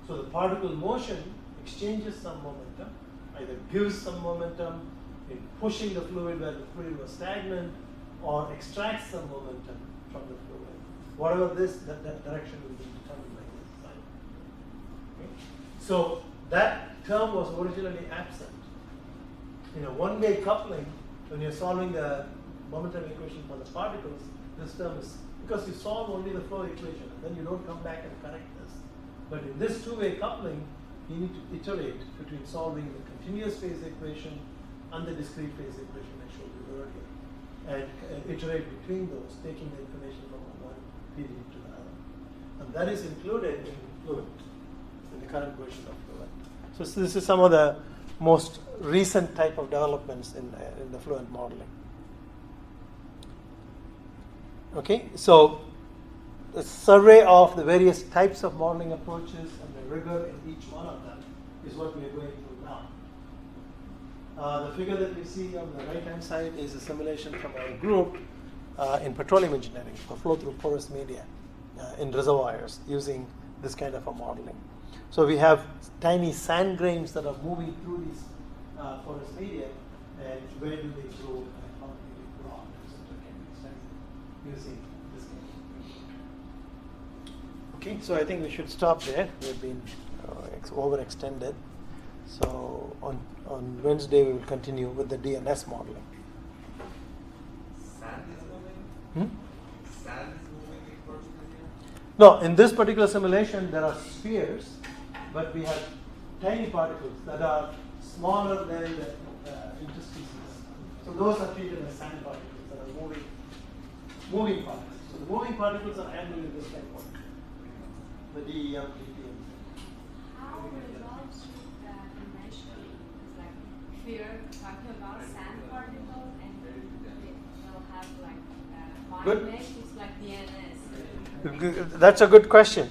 So the particle motion exchanges some momentum, either gives some momentum in pushing the fluid where the fluid was stagnant, or extracts some momentum from the fluid. Whatever this, that direction will be determined by this sign. Okay? So that term was originally absent one-way coupling, when you're solving the momentum equation for the particles, this term is, because you solve only the flow equation, and then you don't come back and correct this. But in this two-way coupling, you need to iterate between solving the continuous phase equation and the discrete phase equation I showed you earlier, and iterate between those, taking the information from one period to the other. And that is included in Fluent, in the current version of Fluent. So this is some of the most recent type of developments in the Fluent modeling. Okay, so the survey of the various types of modeling approaches and the rigor in each one of them is what we are going through now. The figure that we see on the right-hand side is a simulation from our group in petroleum engineering for flow-through porous media in reservoirs using this kind of a modeling. So we have tiny sand grains that are moving through these porous media, and where do they grow and how do they grow, etc. can be studied using this kind of. Okay, so I think we should stop there. We've been overextended. So on Wednesday we will continue with the DNS modeling.
Sand is moving?
Hmm?
Sand is moving in porous media?
No, in this particular simulation there are spheres, but we have tiny particles that are smaller than the interstices. So those are treated as sand particles that are moving particles. So the moving particles are handled in this type of the DEM, DPM.
How results conventionally is like we are talking about sand particles and they'll have like
Good.
binding is like DNS.
That's a good question.